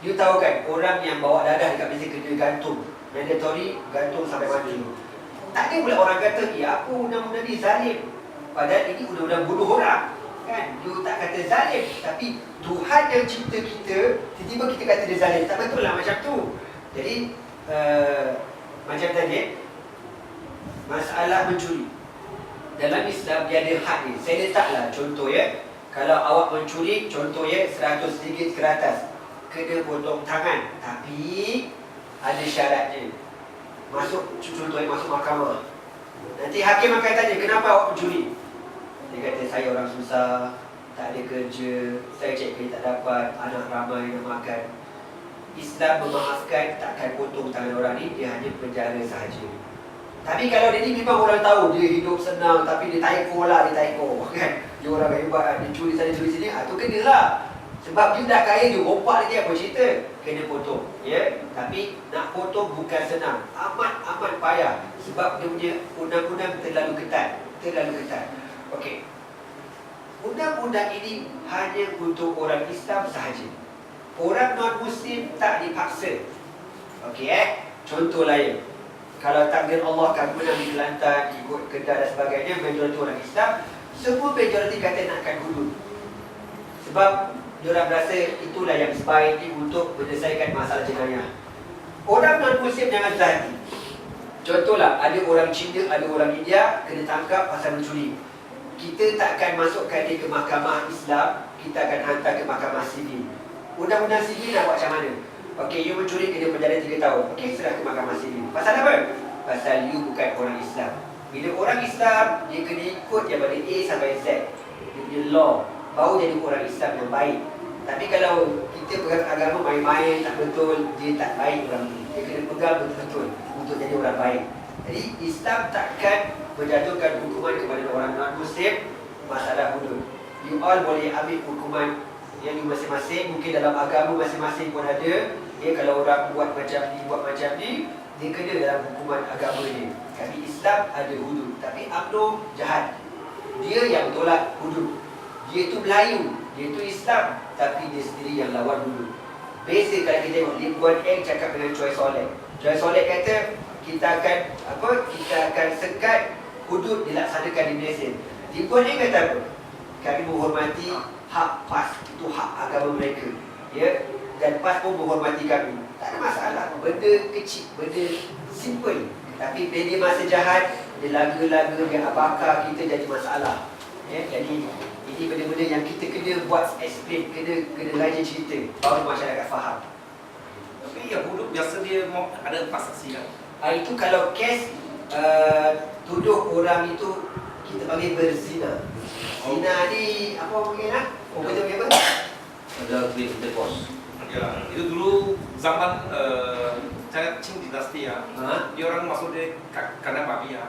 S2: You tahu kan, orang yang bawa dadah dekat Malaysia kena gantung. Mandatory, gantung sampai mati. Tak ada pula orang kata, apa undang-undang ni zalim. Padahal ini undang-undang bunuh orang. Kan? You tak kata zalim. Tapi Tuhan yang cipta kita, tiba-tiba kita kata dia zalim. Tak betul lah macam tu. Jadi, macam tadi, masalah mencuri. Dalam Islam dia ada had ni. Saya letaklah contoh ya. Kalau awak mencuri, contoh ya, RM100 ke atas, kena potong tangan. Tapi ada syaratnya. Contohnya masuk mahkamah. Nanti hakim akan tanya, kenapa awak mencuri? Dia kata, saya orang susah, tak ada kerja, saya cek kerja tak dapat, anak ramai nak makan. Islam memaafkan, takkan potong tangan orang ni, dia hanya penjara sahaja. Tapi kalau dia ni memang orang tahu dia hidup senang, tapi dia taiko lah, kan? Dia orang hebat, dia curi sana curi sini, tu kena lah. Sebab dia dah kaya, dia rompak lagi apa cerita, kena potong, ya. Tapi nak potong bukan senang, amat payah. Sebab dia punya undang-undang terlalu ketat. Okey. Undang-undang ini hanya untuk orang Islam sahaja. Orang non-Muslim tak dipaksa. Okey contoh lain. Kalau takdir Allah kamu menang di Kelantan, ikut Kedah dan sebagainya, majoriti orang Islam, semua majoriti kata nakkan hudud. Sebab diorang rasa itulah yang sebaik untuk menyelesaikan masalah jenayah. Orang non-Muslim jangan hati. Contohlah, ada orang Cina, ada orang India kena tangkap pasal mencuri. Kita takkan masukkan dia ke mahkamah Islam, kita akan hantar ke mahkamah sivil. Undang-undang sivil nak buat macam mana? Okey, you mencuri kena penjara 3 tahun. Okey, serah ke mahkamah sivil. Pasal apa? Pasal you bukan orang Islam. Bila orang Islam, dia kena ikut daripada A sampai Z. Dia punya law. Baru jadi orang Islam yang baik. Tapi kalau kita pegang agama main-main, tak betul, dia tak baik orang tu. Dia kena pegang betul-betul untuk jadi orang baik. Jadi Islam takkan menjatuhkan hukuman kepada orang non-Muslim masalah hudud. You all boleh ambil hukuman yang you masing-masing. Mungkin dalam agama masing-masing pun ada. Kalau orang buat macam ni, dia kena dalam hukuman agama dia. Tapi Islam ada hudud. Tapi UMNO jahat. Dia yang tolak hudud. Dia tu Melayu, dia tu Islam, tapi dia sendiri yang lawan hudud. Biasa kalau kita tengok Lim Guan Eng cakap dengan Choi Soleh. Choi Soleh kata kita akan sekat hudud dilaksanakan di Malaysia. Lim Guan Eng kata apa? Kami menghormati hak PAS, itu hak agama mereka. Ya, dan PAS pun menghormati kami. Tak ada masalah, benda kecil, benda simple. Tapi bila dia masa jahat, dia laga-laga, dia bakar kita jadi masalah. Ya, jadi ini benda-benda yang kita kena buat explain, kena rajin cerita baru masyarakat faham.
S3: Tapi yang hudud biasa dia ada 4 saksi kan?
S2: Itu kalau kes tuduh orang itu kita panggil berzina. Zina ni apa panggil lah? Kita panggil apa?
S1: Adalah intercourse.
S3: Ya, itu dulu zaman saya Qing dinasti ya. Dia orang masuk di kandang babi ya.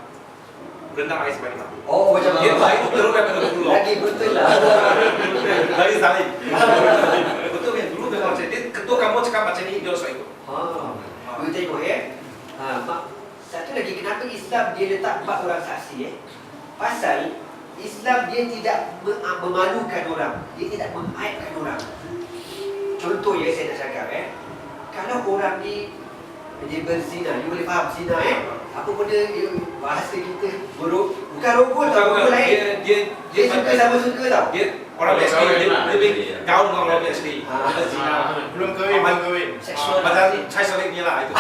S3: Rendam air sebanyak itu.
S2: Oh, macam
S3: dia
S2: tu.
S3: baik betul kan dulu.
S2: Lagi betul lah.
S3: Lagi saling. Betul kan dulu memang macam dia ketua kamu cakap macam ni dia harus ikut.
S2: You tengok satu lagi kenapa Islam dia letak 4 orang saksi pasal Islam dia tidak memalukan orang, dia tidak mengaibkan orang. Contoh saya nak cakap kalau orang ni dia berzina, you boleh faham zina apa benda bahasa kita buruk, bukan rogol tau, rogol lain. Dia suka sama suka tau.
S3: Dia orang PhD, dia lebih gaul dengan orang PhD.
S4: Belum kahwin.
S2: Seksual.
S3: Macam Chai Soleh ni lah itu.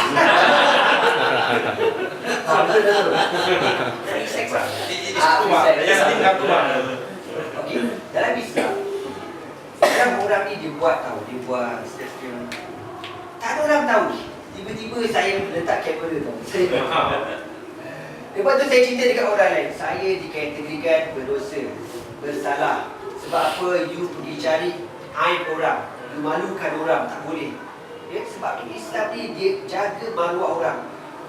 S2: Betul. Dari seks lah.
S3: Ini semua. Yang sedih tak keluar.
S2: Okey, dalam Islam sekarang orang ni dia buat tau, dia buat tak ada orang tahu. Tiba-tiba saya letak kamera tau. Lepas tu saya cerita dekat orang lain, saya dikategorikan berdosa, bersalah. Sebab apa? You pergi cari aib orang, you malukan orang, tak boleh. Ya, sebab tu Islam ni dia jaga maruah orang.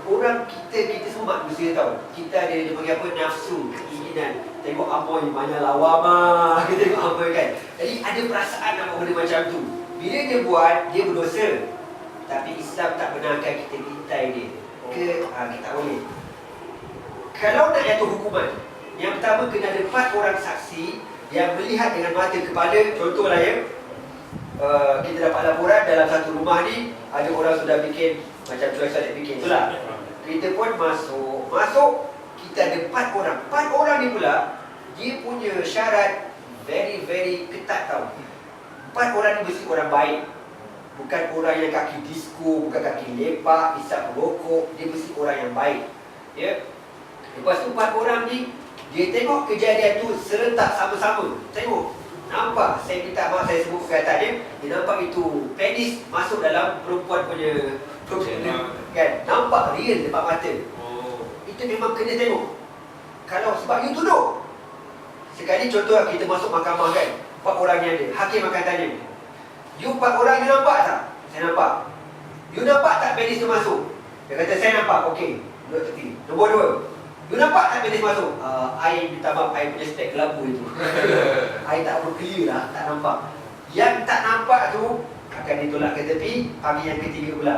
S2: Orang kita semua manusia tahu. Kita ada dia panggil apa, nafsu, keinginan. Tengok amoy banyak lawa mah. Kita tengok amoy kan. Jadi ada perasaan apa benda macam tu. Bila dia buat, dia berdosa. Tapi Islam tak benarkan kita mintai dia. Kita tak boleh. Kalau nak jatuh hukuman, yang pertama kena ada 4 orang saksi yang melihat dengan mata kepala. Contohlah ya, kita dapat laporan dalam satu rumah ni ada orang sudah bikin macam cuaca nak bikin. Itulah. Kita pun masuk, kita ada 4 orang. 4 orang ni pula dia punya syarat very ketat tau. 4 orang ni mesti orang baik. Bukan orang yang kaki disco, bukan kaki lepak, isap rokok. Dia mesti orang yang baik. Ya. Lepas tu 4 orang ni dia tengok kejadian tu serentak sama-sama. Tengok. Nampak, saya minta maaf saya sebut perkataan dia. Dia nampak itu penis masuk dalam perempuan punya kan. Nampak real depan mata. Itu memang kena tengok. Kalau sebab you tuduh. Sekali contoh kita masuk mahkamah kan. 4 orang yang ada. Hakim akan tanya. You 4 orang you nampak tak? Saya nampak. You nampak tak penis tu masuk? Dia kata saya nampak. Okey. Duduk tepi. Nombor 2. You nampak tak penis masuk? I minta maaf, I punya spek kelabu itu. I tak clear lah, tak nampak. Yang tak nampak tu akan ditolak ke tepi. Panggil yang ketiga pula.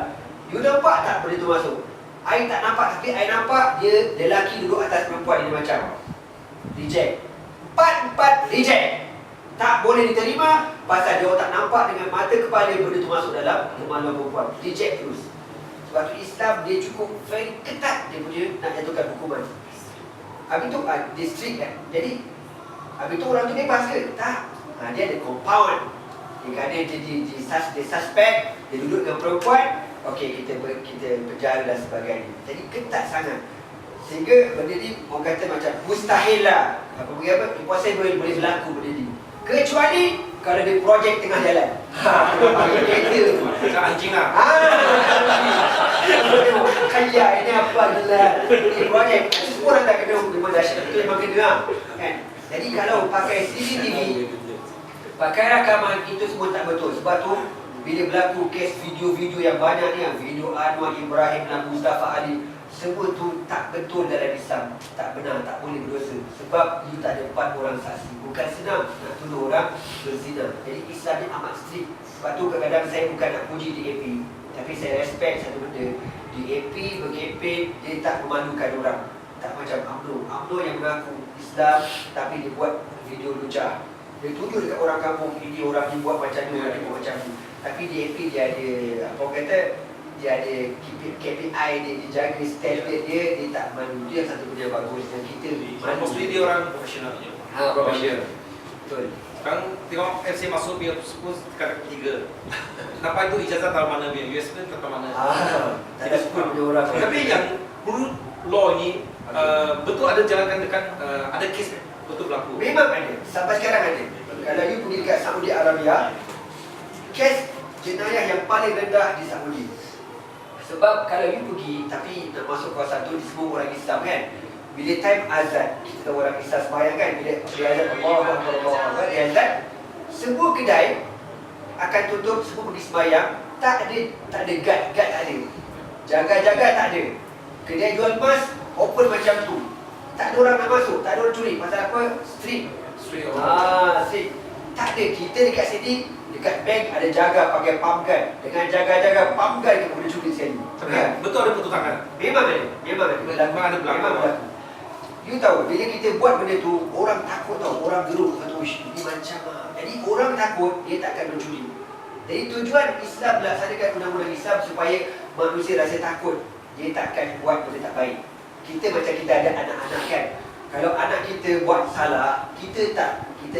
S2: You nampak tak benda tu masuk? I tak nampak, tapi I nampak dia lelaki duduk atas perempuan ini macam. Reject. 4 reject. Tak boleh diterima pasal dia tak nampak dengan mata kepala benda tu masuk dalam kemaluan perempuan. Reject terus. Sebab tu Islam dia cukup very ketat dia punya nak jatuhkan hukuman. Habis tu dia strict kan. Jadi habis tu orang tu bebas ke? Tak. Dia ada compound. Dia suspect, dia duduk dengan perempuan. Okey, kita penjara dan sebagainya. Jadi ketat sangat. Sehingga benda ni orang kata macam mustahil lah. Impossible boleh berlaku benda ni. Kecuali kalau dia projek tengah jalan. Kereta tu.
S3: Macam anjing lah.
S2: Kaya ini apa gila. Ini projek. Semua orang tak kena memang dahsyat. Itu memang kena lah. Kan? Jadi kalau pakai CCTV, pakai rakaman, itu semua tak betul. Sebab tu bila berlaku kes video-video yang banyak ni, video Anwar Ibrahim dan Mustafa Ali, semua tu tak betul dalam Islam. Tak benar, tak boleh berdosa. Sebab you tak ada 4 orang saksi. Bukan senang nak tuduh orang berzina. Jadi Islam ni amat strict. Sebab tu kadang-kadang saya bukan nak puji DAP, tapi saya respect satu benda. DAP berkempen, dia tak memalukan orang. Tak macam UMNO yang mengaku Islam tapi dia buat video lucah. Dia tuduh dekat orang kampung, ini orang ni buat macam ni, orang ni buat macam ni. Tapi DAP dia ada, apa orang kata, dia ada KPI dia jaga standard dia tak malu. Dia satu benda yang bagus dan kita malu.
S3: Mostly dia orang profesional je.
S2: Profesional. Betul.
S3: Sekarang tengok FC masuk biar suppose dekat ketiga. Kenapa itu ijazah tahu mana biar US pun tak tahu mana.
S2: Tak ada sepuluh punya orang.
S3: Tapi yang menurut law ni betul ada jalankan dekat ada kes betul berlaku.
S2: Memang ada. Sampai sekarang ada. Kalau you pergi dekat Saudi Arabia, kes jenayah yang paling rendah di Saudi. Sebab kalau you pergi, tapi nak masuk kawasan tu, semua orang Islam kan. Bila time azan, kita tahu orang Islam sembahyang kan. Bila azan Allah dia azan, semua kedai akan tutup, semua pergi sembahyang. Tak ada guard tak ada. Jaga-jaga tak ada. Kedai jual emas open macam tu. Tak ada orang nak masuk, tak ada orang curi. Pasal apa? Street. Street. Tak ada. Kita dekat sini, dekat bank ada jaga pakai pump gun. Dengan jaga-jaga pump gun kita boleh curi sekali.
S3: Betul ada putus tangan.
S2: Memang ada. Memang ada berlaku. You tahu, bila kita buat benda tu, orang takut tau. Orang geruk. Ini macam jadi orang takut, dia tak akan mencuri. Jadi tujuan Islam melaksanakan undang-undang Islam supaya manusia rasa takut. Dia tak akan buat benda tak baik. Kita macam kita ada anak-anak kan. Kalau anak kita buat salah, kita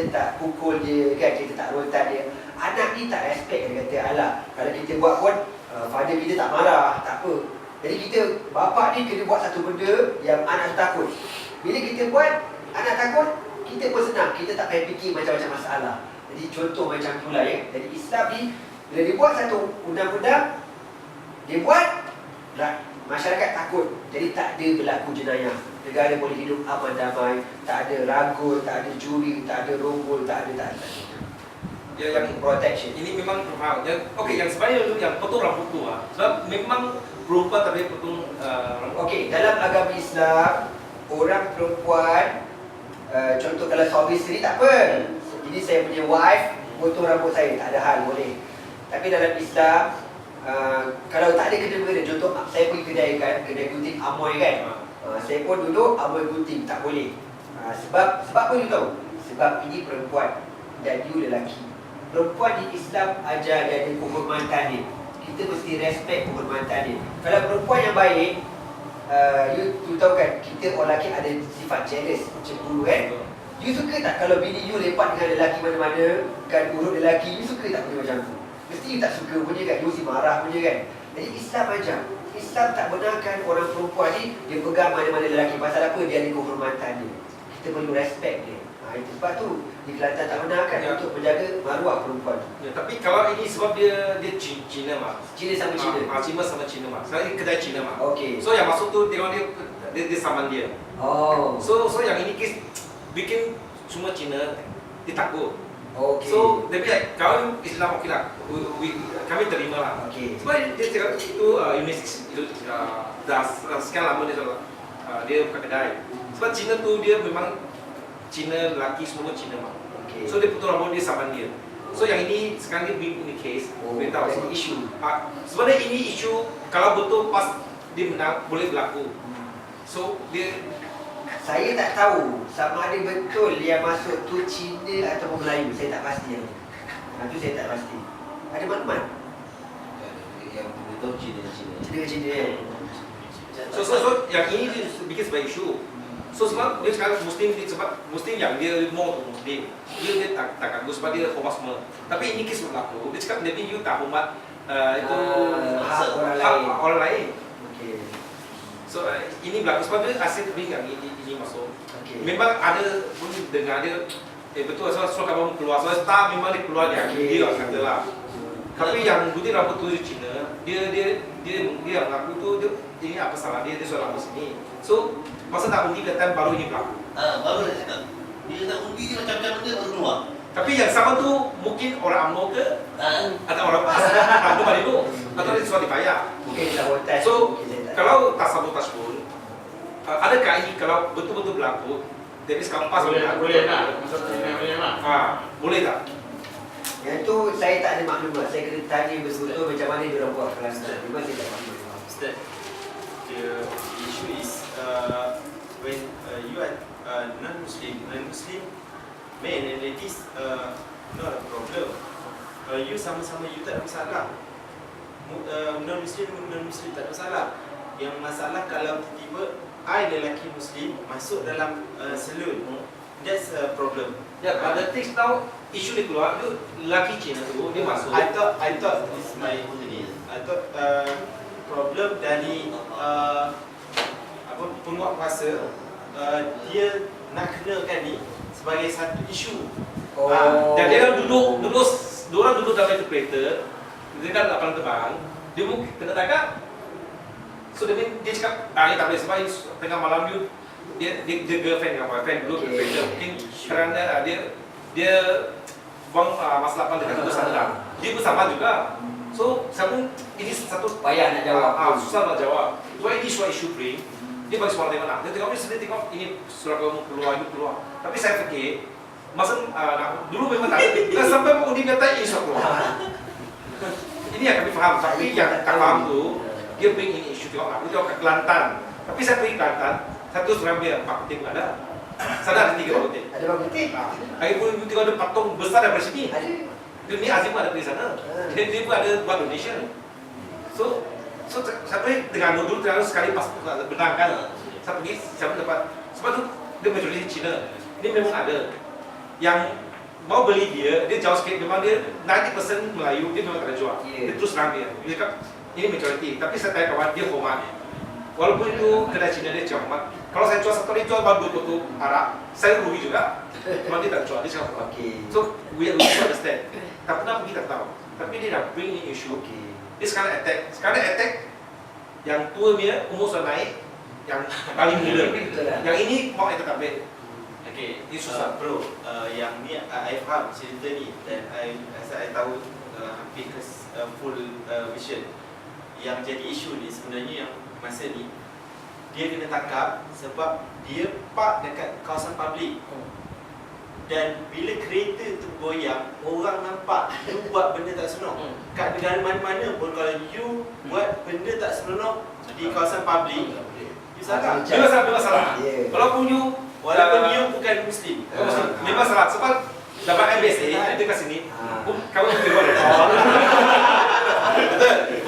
S2: tak pukul dia kan, kita tak rontak dia. Anak ni tak respect, dia kata alah. Kalau kita buat pun father kita tak marah, tak apa. Jadi kita bapa ni kena buat satu benda yang anak takut. Bila kita buat, anak takut, kita pun senang. Kita tak payah fikir macam-macam masalah. Jadi contoh macam itulah ya. Jadi Islam ni bila dia buat satu undang-undang, dia buat masyarakat takut. Jadi tak ada berlaku jenayah. Negara boleh hidup aman damai. Tak ada ragul, tak ada curi, tak ada rogol, tak ada.
S3: yang
S2: protection.
S3: ini memang mahal. Yang sebenarnya itu yang potong rambut tua. Sebab memang perempuan tapi potong rambut.
S2: Okey, dalam agama Islam, orang perempuan contoh kalau suami isteri tak apa. Jadi saya punya wife potong rambut saya, tak ada hal, boleh. Tapi dalam Islam, kalau tak ada kena-mengena, contoh saya pergi kedai gunting Amoy kan. Saya pun duduk Amoy gunting, tak boleh. Sebab apa you tahu? Sebab ini perempuan dan you lelaki. Perempuan di Islam ajar dia ada kehormatan dia. Kita mesti respect kehormatan dia. Kalau perempuan yang baik, you tahu kan, kita orang lelaki ada sifat jealous, cemburu kan. You suka tak kalau bini you lepak dengan lelaki mana-mana, kan urut lelaki, you suka tak benda macam tu? Mesti you tak suka punya kan, you mesti marah punya kan. Jadi Islam ajar, Islam tak benarkan orang perempuan ni dia pegang mana-mana lelaki. Pasal apa? Dia ada kehormatan dia. Kita perlu respect dia. Itu sebab tu di Kelantan tak benarkan untuk menjaga maruah perempuan tu.
S3: Ya, tapi kalau ini sebab dia Cina mah.
S2: Cina sama Cina.
S3: Cina sama Cina mah. Sekarang kedai Cina mah.
S2: Okey.
S3: So yang masuk tu tengok dia saman dia.
S2: Oh.
S3: So yang ini kes bikin semua Cina dia takut.
S2: Okey.
S3: So tapi kalau Islam okey lah. Kami terima lah.
S2: Okey.
S3: Sebab dia cakap itu Unis itu dah sekian lama dia buka kedai. Sebab Cina tu dia memang Cina lelaki semua Cina mah.
S2: Okay.
S3: So dia potong rambut dia saman dia. So yang ini sekarang dia bring ini case. Dia tahu
S2: ini isu.
S3: Sebenarnya ini isu kalau betul pas dia menang boleh berlaku. So dia
S2: saya tak tahu sama ada betul yang masuk tu Cina atau Melayu. Saya tak pasti yang itu saya tak pasti. Ada maklumat?
S1: Yang beritahu Cina.
S2: Cina.
S3: So yang ini dia bikin sebagai isu. So sebab dia sekarang Muslim, sebab Muslim yang dia mau untuk Muslim, dia tak kagum sebab dia hormat semua. Tapi ini kes berlaku, dia cakap jadi you tak hormat itu hak orang lain.
S2: Okay.
S3: So ini berlaku sebab dia asyik bring yang ini masuk.
S2: Okay.
S3: Memang ada pun dengar dia betul asal kamu keluar, so tak memang dia keluar dia lah kata lah. Tapi yang gunting rambut tu di Cina, dia mengaku tu ini apa salah dia soal rambut sini. So masa nak undi datang baru ini berlaku.
S5: Baru nak cakap. Dia nak undi dia macam-macam benda baru keluar.
S3: Tapi yang sama tu mungkin orang UMNO ke atau orang PAS atau Bali tu atau dia sesuatu dibayar.
S2: Mungkin sabotaj.
S3: So kalau tak sabotaj pun adakah ini kalau betul-betul berlaku jadi sekarang PAS
S4: boleh tak?
S3: Boleh tak?
S2: Yang tu saya tak ada maklumat. Saya kena tanya betul-betul macam mana dia orang buat Kelantan. Memang saya tak maklumat.
S6: Ustaz, the issue is when you are non-Muslim men and ladies, not a problem. You sama-sama you tak ada masalah. Non-Muslim tak ada masalah. Yang masalah kalau tiba-tiba I lelaki Muslim masuk dalam salon, that's a problem.
S3: Ya, ada things now isu dia keluar tu lelaki Cina tu dia masuk.
S6: I thought this is my opinion. I thought problem dari penguat kuasa dia nak kenakan ni sebagai satu isu.
S3: Dan dia duduk dalam interpreter, dia kan lapangan terbang, dia mungkin kena tangkap. So dia cakap, ni tak boleh sebab tengah malam dia girlfriend dengan boyfriend dulu interpreter. Mungkin kerana dia buang masalah apa dekat itu sana. Dia bersama juga. So saya ini satu
S2: payah nak jawab.
S3: Susah nak jawab. So ini suatu isu bring. Dia bagi soal tengok nak. Dia tengok ini surat kamu keluar. Tapi saya fikir masa dulu memang tak ada. Sampai pun dia kata ini surat keluar. Ini yang kami faham. Tapi yang tak faham tu dia bring ini isu tengok nak. Dia tengok ke Kelantan. Tapi saya pergi Kelantan. Satu seram dia Pak Keting ada. Sana ada 3 Pak Keting.
S2: Ada Pak Keting?
S3: Air pun tengok ada patung besar daripada sini.
S2: Ada.
S3: Ini Azim ada di sana. Dia pun ada buat donation. So saya pergi dengan dulu terus sekali pas benang kan. Saya pergi, saya dapat. Sebab tu dia majoriti Cina. Ini memang ada yang mau beli dia jauh sikit. Memang dia 90% Melayu, dia memang tak ada jual. Dia terus serang dia. Dia cakap ini majoriti. Tapi saya tanya kawan dia hormat. Walaupun itu kedai Cina dia cakap hormat. Kalau saya jual satu hari jual baru 2 Arab, saya rugi juga. Memang dia tak jual, dia cakap hormat. So we understand. Tak pernah kita tahu. Tapi dia dah bring in issue. Dia sekarang attack yang tua dia umur sudah naik, yang paling muda. Yang ini mau itu tak baik. Okay, ini susah.
S6: Bro, yang ni I faham cerita ni dan I tahu hampir full vision. Yang jadi isu ni sebenarnya yang masa ni dia kena tangkap sebab dia park dekat kawasan public. Dan bila kereta tu goyang, orang nampak you buat benda tak senonoh. Kat negara mana-mana pun kalau you buat benda tak senonoh di kawasan public, you salah.
S3: Memang salah.
S2: Yeah.
S3: Walaupun you
S6: Walaupun you bukan Muslim.
S3: memang salah sebab dapat MBSA itu kat sini. Kamu boleh buat.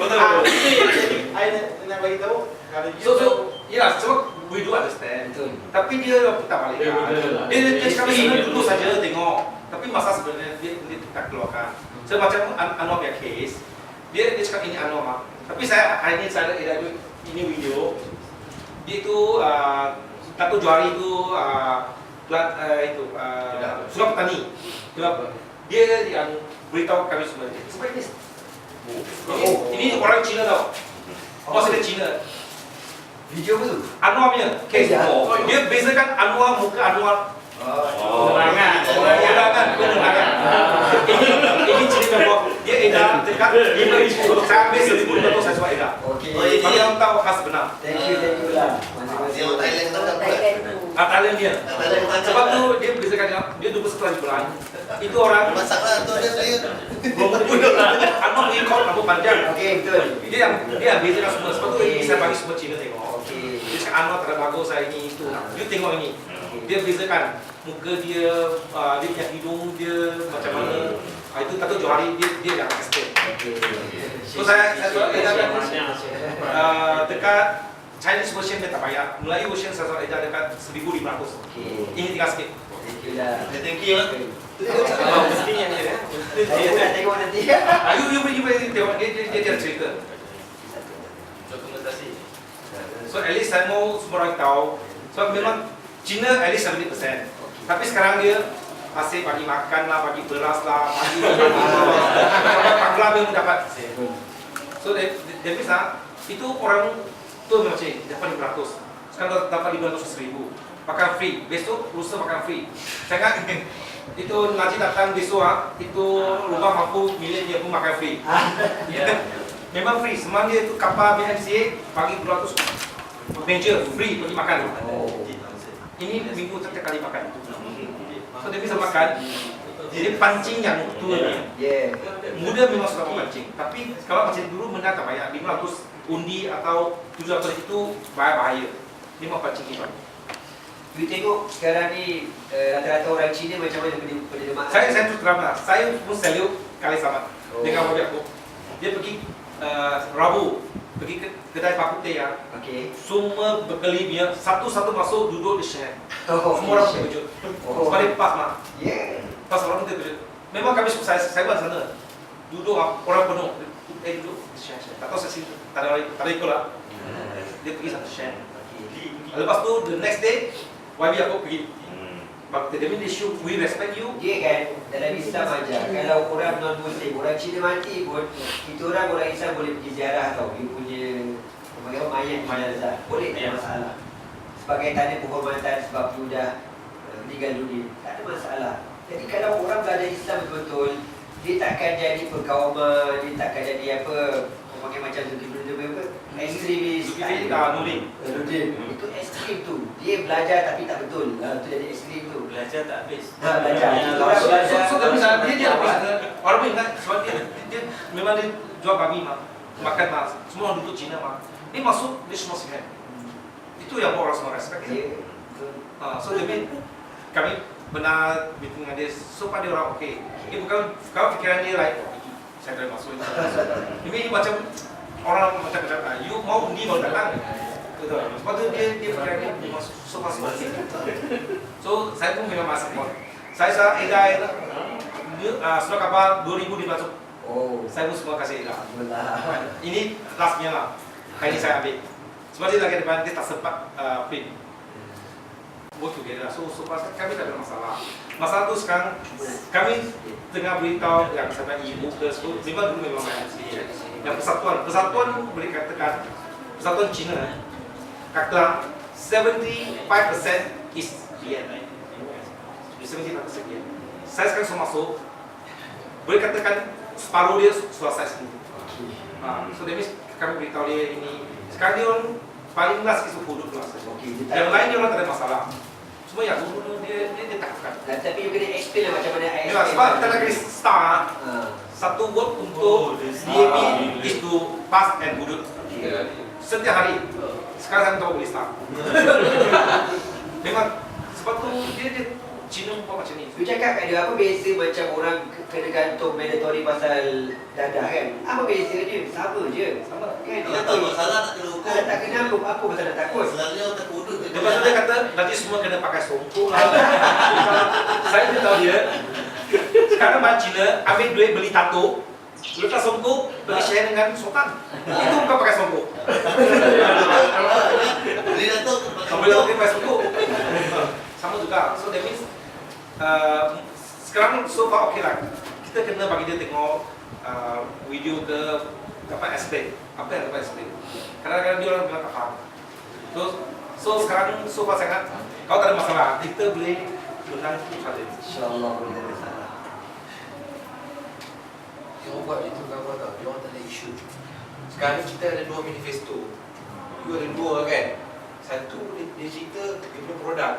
S3: Betul.
S6: Jadi, I nak bagi tahu kalau you
S3: So ya sebab we do understand.
S2: Betul.
S3: Tapi dia tak balik.
S4: Dia betul lah.
S3: Dia cakap sebenarnya dulu saja tengok. Tapi masa sebenarnya dia tak keluarkan. So macam Anwar punya case, dia cakap ini Anwar. Tapi hari ini saya ada ini video. Dia itu Datuk Johari itu Surah Petani. Dia yang beritahu kami semua. Sebab ini orang Cina tau. Orang Cina.
S2: Video apa tu?
S3: Anwar punya case
S2: Ya.
S3: dia bezakan Anwar muka Anwar penerangan. Ini cerita bahawa dia edar dekat 5,000 saya ambil 1,500 saya suruh edar.
S2: Okey.
S3: Bagi orang tahu khas benar.
S2: Thank you lah.
S5: Dia orang Thailand tak apa.
S3: Thailand dia.
S5: Thailand tak
S3: Sebab
S5: apa.
S3: tu dia bezakan dia 21 bulan. Itu orang
S5: Masalah tu ada saya.
S3: Anwar ikut rambut panjang.
S2: Okey, betul.
S3: Dia bezakan semua. Sebab tu ini saya bagi semua Cina tengok.
S2: Okey.
S3: Dia cakap Anwar tak bagus saya ini itu. You tengok ini. Dia bezakan muka dia, dia punya hidung dia macam mana. Itu Datuk Johari dia yang expert.
S2: Okey.
S3: So saya edarkan dekat Chinese version dia tak payah. Melayu version saya edar dekat 1,500.
S2: Okey.
S3: Ini tinggal sikit.
S2: Thank you lah.
S5: Thank you.
S3: Mesti yang dia.
S2: Saya nak tengok nanti.
S3: You tengok dia cerita.
S6: dokumentasi.
S3: So at least saya mau semua orang tahu. Sebab memang Cina at least 70%. Tapi sekarang dia masih bagi makan lah, bagi beras lah, bagi panggilan dia dapat. So dia bisa itu orang tu macam dapat 500. Sekarang dapat 500,000. Makan free. Besok lusa makan free. Saya ingat itu Najib datang besok itu rumah mampu milik dia pun makan free. Memang free. Semalam dia itu kapal BMCA bagi 200 meja free pergi makan. Ini minggu setiap kali makan. So dia bisa makan. Jadi pancing yang tua ni.
S2: Yeah.
S3: Muda memang suka pancing. Tapi kalau macam dulu mana tak payah 500 undi atau 700 itu bahaya. Memang pancing ni.
S2: You tengok sekarang ni rata-rata orang Cina macam mana penerimaan?
S3: Saya tu terang lah. Saya pun salute Khalid Samad dengan wajah aku. Dia pergi Rabu pergi ke kedai Pak Putih ya.
S2: Okey.
S3: Semua berkeli dia satu-satu masuk duduk di share.
S2: Oh,
S3: Semua orang terkejut. Sebab dia pas mah.
S2: Yeah.
S3: Pas orang terkejut. Memang kami saya buat sana. Duduk orang penuh. Duduk share. Tak tahu saya sini. Tak ada ikut lah. Dia pergi sana share. Lepas tu the next day YB aku pergi. But the issue we respect you.
S2: Dia kan dalam Islam aja kalau orang non-Muslim, orang Cina mati pun kita orang Islam boleh pergi ziarah tau. Dia punya mayat jenazah. Boleh, tak masalah. Sebagai tanda penghormatan sebab dia dah meninggal dunia. Tak ada masalah. Jadi kalau orang belajar Islam betul-betul, dia takkan jadi perkauman, dia takkan jadi apa macam Zulkifli apa ekstremis.
S3: Zulkifli Nurdin.
S2: Itu ekstrim tu. Dia belajar tapi tak betul. Itu jadi ekstrim tu.
S6: Belajar tak habis.
S2: Belajar. Kita orang belajar.
S3: So dia orang pun ingat sebab dia memang dia jual babi mah. Makan mah. Semua orang duduk Cina mah. Dia masuk dia semua sihat. Itu yang orang semua respect. So jadi kami benar meeting dengan dia supaya dia orang okey. Ini bukan kalau fikiran dia lain. Saya boleh masuk ini. Ini macam orang macam you mau undi baru datang. Betul. Sebab tu dia fikiran dia masuk masing-masing. So saya pun memang masuk. Saya edar surat kapal 2,500.
S2: Oh,
S3: Saya pun semua kasih edar.
S2: alhamdulillah.
S3: Ini lastnya lah. Hari ini saya ambil. Sebab dia lagi depan dia tak sempat print. Work together. So pas kami tak ada masalah. Masalah tu sekarang kami tengah beritahu yang sampai ibu ke sekolah. Memang dulu memang banyak sikit. Yang persatuan boleh katakan persatuan Cina kata 75% is BN. 1700 sekian. Saya sekarang sudah masuk, boleh katakan separuh dia selesai semua. So that means kami beritahu dia ini, sekarang dia orang paling last is hudud lah. Yang lain dia orang tak ada masalah. Cuma yang dulu dia takutkan.
S2: Tapi you kena explain lah macam mana
S3: Ya, sebab kita nak kena start satu word untuk DAP is to pass and hudud. Setiap hari. Sekarang saya tahu boleh start. Memang sebab tu dia Cina buat macam ni.
S2: You cakap kat dia, apa beza macam orang kena gantung mandatory pasal dadah kan? Apa beza dia? Sama je. Sama kan?
S5: Dia tahu masalah tak kena hukum.
S2: Tak kena apa pasal nak takut?
S5: Selalunya orang takut hudud.
S3: Lepas tu dia kata nanti semua kena pakai songkok lah. Saya beritahu dia, sekarang orang Cina ambil duit beli tato, letak songkok, beli share dengan sultan. Itu bukan pakai songkok.
S5: Dia tahu
S3: Boleh pakai songkok. Sama juga. So that means sekarang so far okay lah. Kita kena bagi dia tengok video ke dapat explain. Apa yang dapat explain? Kadang-kadang dia orang bilang tak faham. So sekarang so far sangat, kalau tak ada masalah, kita boleh menang saja.
S2: InsyaAllah boleh tak ada masalah.
S7: Yang buat itu kawan tau, dia orang tak ada isu. Sekarang ni kita ada 2 manifesto. You ada 2 kan. Satu dia cerita dia punya produk.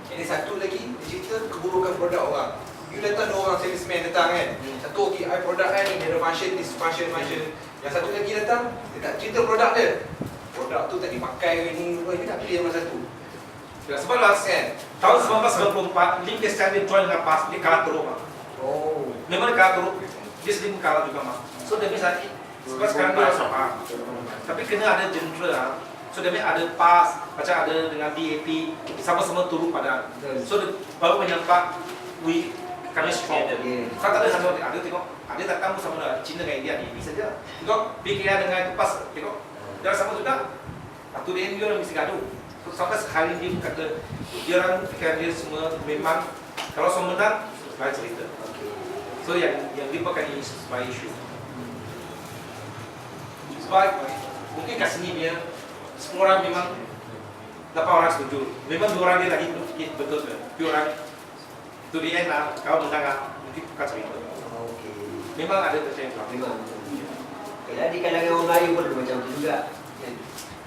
S7: Yang satu lagi dia cerita keburukan produk orang. You datang ada orang salesman datang kan. Satu okey, I produk kan ni dia ada function, this function. Yang satu lagi datang, dia tak cerita produk dia. Produk tu tak dipakai ni, you nak pilih yang mana satu.
S3: Ya, sebab last
S7: Kan?
S3: tahun 1994, Lim Kesan dia join dengan PAS, dia kalah teruk.
S2: Oh.
S3: Memang dia kalah teruk, dia sendiri kalah juga mah. So dia bisa sebab sekarang dia sama. Tapi kena ada genre. So dia ada PAS, macam ada dengan DAP, sama-sama turun pada. So dia baru menyampak kami strong. Kalau tak ada sama ada tengok, ada datang sama Cina dengan India DAP saja. Tengok PKR dengan PAS, tengok dia sama juga. Satu dia orang mesti gaduh. So, sampai sekali dia kata dia orang PKR dia semua memang kalau semua menang lain cerita. So yang dia pakai ini sebagai isu. Sebab mungkin kat sini dia semua orang memang dapat orang setuju. Memang 2 orang dia lagi betul ke? 2 orang tu dia lah. Kalau menang lah, mungkin bukan cerita.
S2: Okey.
S3: Memang ada tercaya juga.
S2: Memang. Yalah di kalangan orang Melayu pun ada macam tu juga. Kan?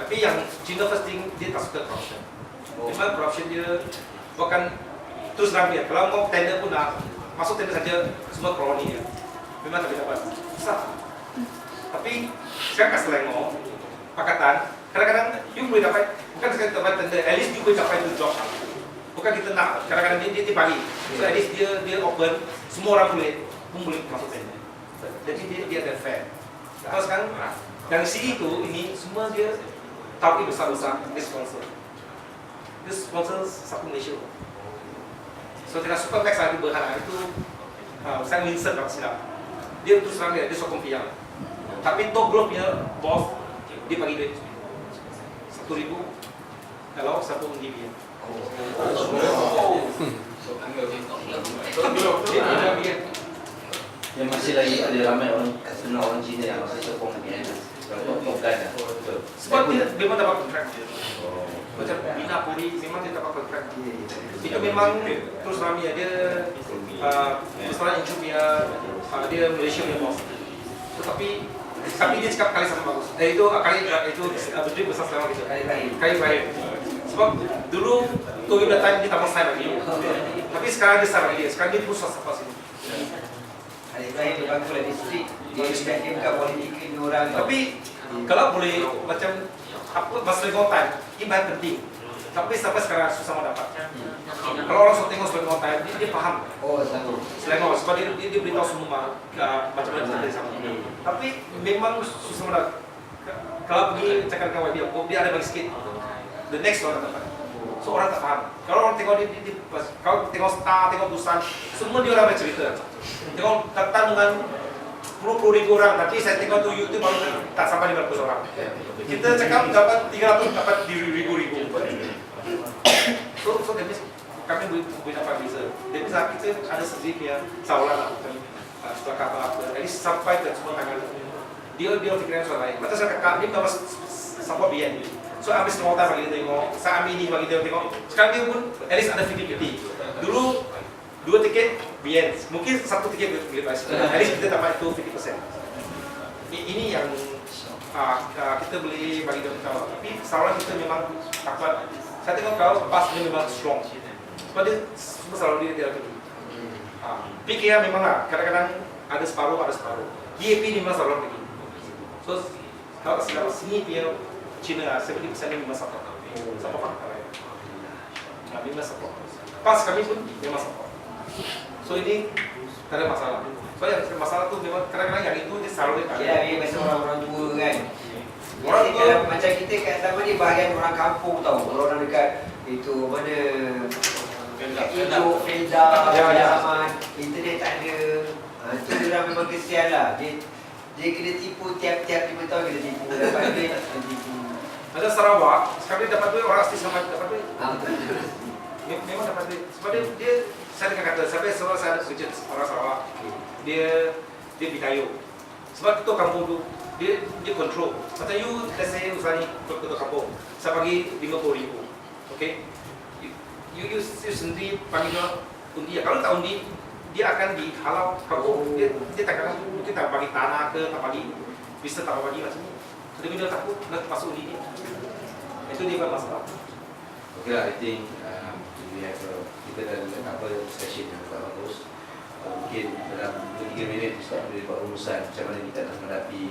S3: Tapi yang Cina first thing dia tak suka corruption. Memang corruption dia bukan terus terang dia. Kalau mau tender pun nak masuk tender saja semua koloni dia. Memang tak boleh dapat. Susah. Tapi sekarang kat Selangor, Pakatan, kadang-kadang you boleh dapat, bukan sekali dapat tender, at least you boleh dapat itu job. Bukan kita nak, kadang-kadang dia bagi. So at least dia open, semua orang boleh masuk tender. Jadi dia ada fair. Kalau sekarang, yang sini tu, ini semua dia tahu besar-besar, dia sponsor. Dia sponsor satu Malaysia. So dengan Supermax lagi berharap itu, saya Winston tak silap. Dia terus terang dia sokong pihak. Tapi top group punya bos, dia bagi duit 1,000 kalau satu undi dia.
S1: Yang masih lagi ada ramai orang kenal orang Cina yang masih sokong ni kan. Untuk kan.
S3: Sebab dia memang dapat kontrak dia. Macam Bina Puri memang dia dapat kontrak. Itu memang terus ramai dia restoran Inchumia, dia Malaysia punya bos. Tetapi dia cakap kali sama bagus. Itu betul besar selama kita. Kali baik. Sebab dulu tu dia datang di taman saya lagi. Tapi sekarang dia start lagi. Sekarang dia pusat apa sini.
S2: Ada Ibrahim dia bagus lah distrik. Dia bukan politik ni orang.
S3: Tapi kalau boleh macam apa masa Selangor time, ibarat penting. Tapi sampai sekarang susah mau dapat. Kalau orang sudah tengok Selangor time, dia faham.
S2: Oh, sama.
S3: Selangor sebab dia beritahu semua macam mana dia sama. Tapi memang susah mau dapat. Kalau pergi cakap dengan YB, dia ada bagi sikit. The next orang dapat. So orang tak faham. Kalau orang tengok dia kalau tengok Star, tengok Busan, semua dia orang bercerita. Tengok datang dengan puluh ribu orang, tapi saya tengok tu YouTube baru tak sampai 500 orang. Kita cakap dapat 300, dapat ribu-ribu. So that means kami boleh dapat visa. That means kita ada sedikit yang sawalan lah, bukan setelah apa. Jadi sampai ke semua tangan dia fikiran soal lain. Macam saya kakak, dia dapat support BN. So habis semua bagi dia tengok, saya ambil ini bagi dia tengok. Sekarang dia pun at least ada 50-50. Dulu 2 tiket bien, mungkin 1 tiket boleh bayar. At least kita dapat itu 50%. Ini yang kita boleh bagi dia tahu. Tapi saluran kita memang dapat. Saya tengok kau pas dia memang strong. Sebab dia semua selalu dia pergi. PKR memang lah, kadang-kadang ada separuh. DAP memang selalu pergi. So, kalau silap sini dia Cina 70% memang support. Support fakta. Memang support. Pas kami pun memang support. So ini tak ada masalah. So yang masalah tu memang kadang-kadang yang itu dia selalu dia.
S2: Ya, dia biasa orang tua kan.
S3: Orang tua
S2: Kalau macam kita kat sama ni bahagian orang kampung tau. Kalau orang dekat itu mana hidup, Felda, zaman internet tak ada. Itu dia orang memang kesian lah. Dia kena tipu tiap-tiap 5 tahun kena tipu. Dapat duit, kena tipu.
S3: ada Sarawak, sekarang dia dapat duit orang asli sama dapat duit.
S2: Betul.
S3: Memang dapat duit. Sebab dia saya dengar kata, sampai sebab saya ada kerja orang Sarawak, dia bitayo. Sebab kita kampung tu, dia control. Macam you, let's say usaha ni kita kampung, saya bagi 50,000, okay? You sendiri panggil dia undi. Kalau tak undi, dia akan dihalau kampung. Dia tak akan mungkin tak bagi tanah ke, tak bagi, bisa tak bagi macam ni. So dia takut nak masuk undi dia. Itu dia bukan masalah.
S1: Okay lah, I think we have kita dah apa session yang agak bagus. Mungkin dalam 2-3 minit kita boleh buat rumusan macam mana kita nak menghadapi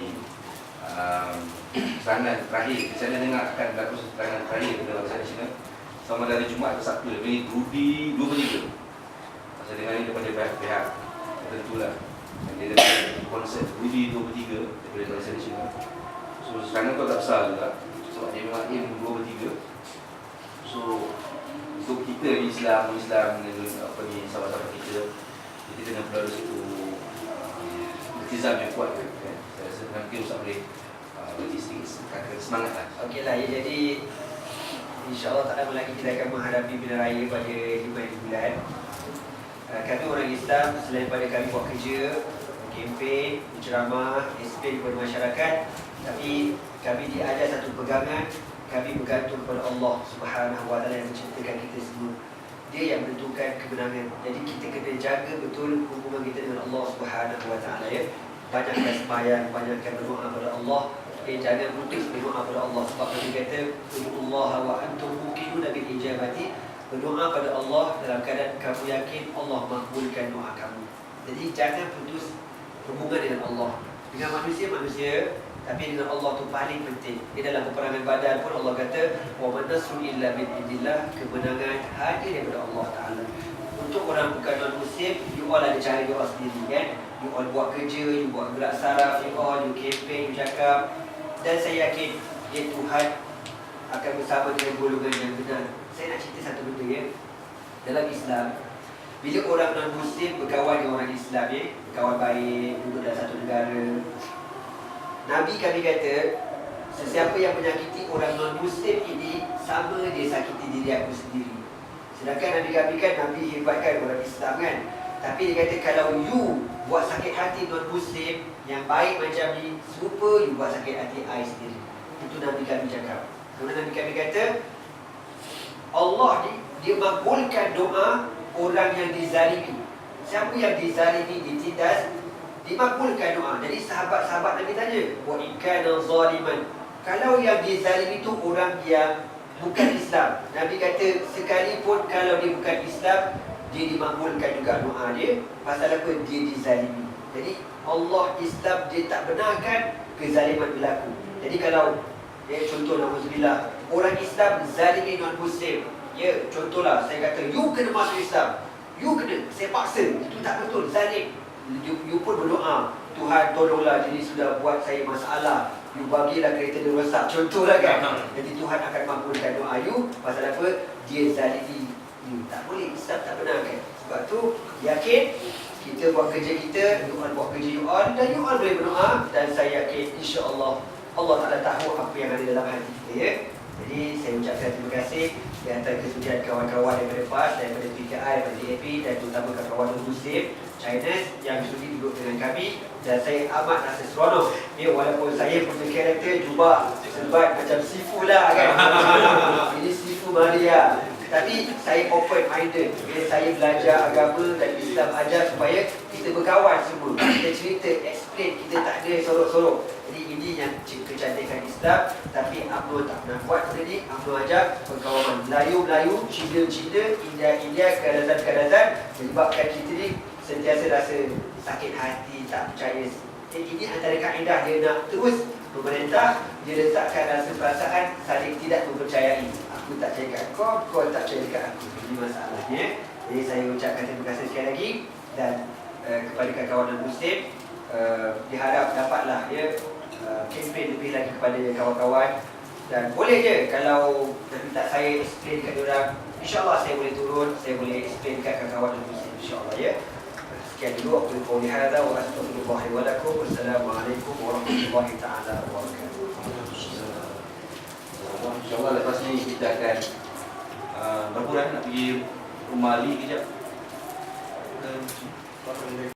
S1: serangan terakhir. Saya dengar akan berlaku serangan terakhir dalam bahasa Cina sama dari Jumaat atau Sabtu. Ini Rudi 2/3. Saya dengar ini daripada pihak tentulah. Dia ada konsep Rudi 2/3 daripada bahasa Cina. So serangan tu tak besar juga. Sebab dia memang aim 2/3. So untuk kita Islam dengan apa ni sahabat-sahabat kita kena perlu ada satu iltizam yang kuat kan. Saya rasa nanti Ustaz boleh bagi sedikit semangat lah.
S2: Okeylah, ya, jadi insya-Allah tak lama lagi kita akan menghadapi pilihan raya pada 5 bulan. Kami orang Islam selain pada kami buat kerja, kempen, berceramah, explain kepada masyarakat, tapi kami diajar satu pegangan. Kami bergantung kepada Allah Subhanahu Wa Taala yang menciptakan kita semua. Dia yang menentukan kebenaran. Jadi kita kena jaga betul hubungan kita dengan Allah Subhanahu Wa Taala ya. Banyakkan sembahyang, banyakkan berdoa kepada Allah. Jangan putus berdoa kepada Allah sebab Nabi kata, "Ud'ullaha wa antum muqinuna bil ijabati." Berdoa pada Allah dalam keadaan kamu yakin Allah makbulkan doa kamu. Jadi jangan putus hubungan dengan Allah. Dengan manusia, tapi dengan Allah tu paling penting. Di dalam peperangan Badar pun Allah kata, "Wa man nasru illa bi idznillah." Kemenangan hanya daripada Allah Taala. Untuk orang bukan non-muslim, you all ada cara you all sendiri kan. You all buat kerja, you buat gerak saraf, you all you campaign, you cakap. Dan saya yakin Tuhan akan bersama dengan golongan yang benar. Saya nak cerita satu benda ya. Dalam Islam, bila orang non-muslim berkawan dengan orang Islam ya, berkawan baik, duduk dalam satu negara, Nabi kami kata, sesiapa yang menyakiti orang non-muslim ini sama dia sakiti diri aku sendiri. Sedangkan Nabi kami kan, Nabi hebatkan orang Islam kan. Tapi dia kata kalau you buat sakit hati non-muslim yang baik macam ni, serupa you buat sakit hati I sendiri. Itu Nabi kami cakap. Kemudian Nabi kami kata, Allah dia makbulkan doa orang yang dizalimi. Siapa yang dizalimi, ditindas, dimakbulkan doa. Jadi sahabat-sahabat Nabi tanya, wa in kana zaliman. Kalau yang dizalimi itu orang yang bukan Islam, Nabi kata sekalipun kalau dia bukan Islam, dia dimakbulkan juga doa dia. Pasal apa? Dia dizalimi. Jadi Allah Islam dia tak benarkan kezaliman berlaku. Jadi kalau contoh na'udzubillah, orang Islam zalimi non-muslim, ya contohlah saya kata you kena masuk Islam, you kena, saya paksa, itu tak betul, zalim. You pun berdoa, Tuhan tolonglah jadi sudah buat saya masalah, you bagilah kereta dia rosak, contohlah kan. Jadi Tuhan akan makbulkan doa you. Pasal apa? Dia zalimi you. Tak boleh, Islam tak benarkan. Sebab tu yakin kita buat kerja kita, you all buat kerja you all, dan you all boleh berdoa. Dan saya yakin insya-Allah Allah Ta'ala tahu apa yang ada dalam hati kita ya. Jadi saya ucapkan terima kasih di antara kesudian kawan-kawan daripada PAS, daripada PKI, daripada DAP, dan terutama kawan-kawan non-muslim Chinese yang sudi duduk dengan kami. Dan saya amat rasa seronok ya, walaupun saya punya karakter jubah sebat macam Sifu lah kan. Ini Sifu Maria. Tapi saya open minded bila saya belajar agama dan Islam ajar supaya kita berkawan semua. Kita cerita, explain, kita tak ada sorok-sorok. Jadi ini yang kecantikan Islam. Tapi UMNO tak pernah buat benda ni. UMNO ajar perkawanan Melayu-Melayu, Cina-Cina, India-India, Kerazan-Kerazan, menyebabkan kita ni sentiasa rasa sakit hati, tak percaya. Ini antara kaedah dia nak terus pemerintah, dia letakkan rasa perasaan saling tidak mempercayai. Aku tak percaya kat kau, kau tak percaya dekat aku. Ini masalahnya. Jadi saya ucapkan terima kasih sekali lagi dan kepada kawan-kawan Muslim, diharap dapatlah ya kempen lebih lagi kepada kawan-kawan dan boleh je kalau nak minta saya explain kat diorang, insyaAllah saya boleh turun, saya boleh explain kat kawan-kawan Muslim insyaAllah ya. Sekian dulu aku qouli hadza wa astaghfirullahi wa lakum. Wassalamualaikum warahmatullahi taala wabarakatuh.
S1: InsyaAllah lepas ni kita akan berapa nak pergi rumah Ali kejap.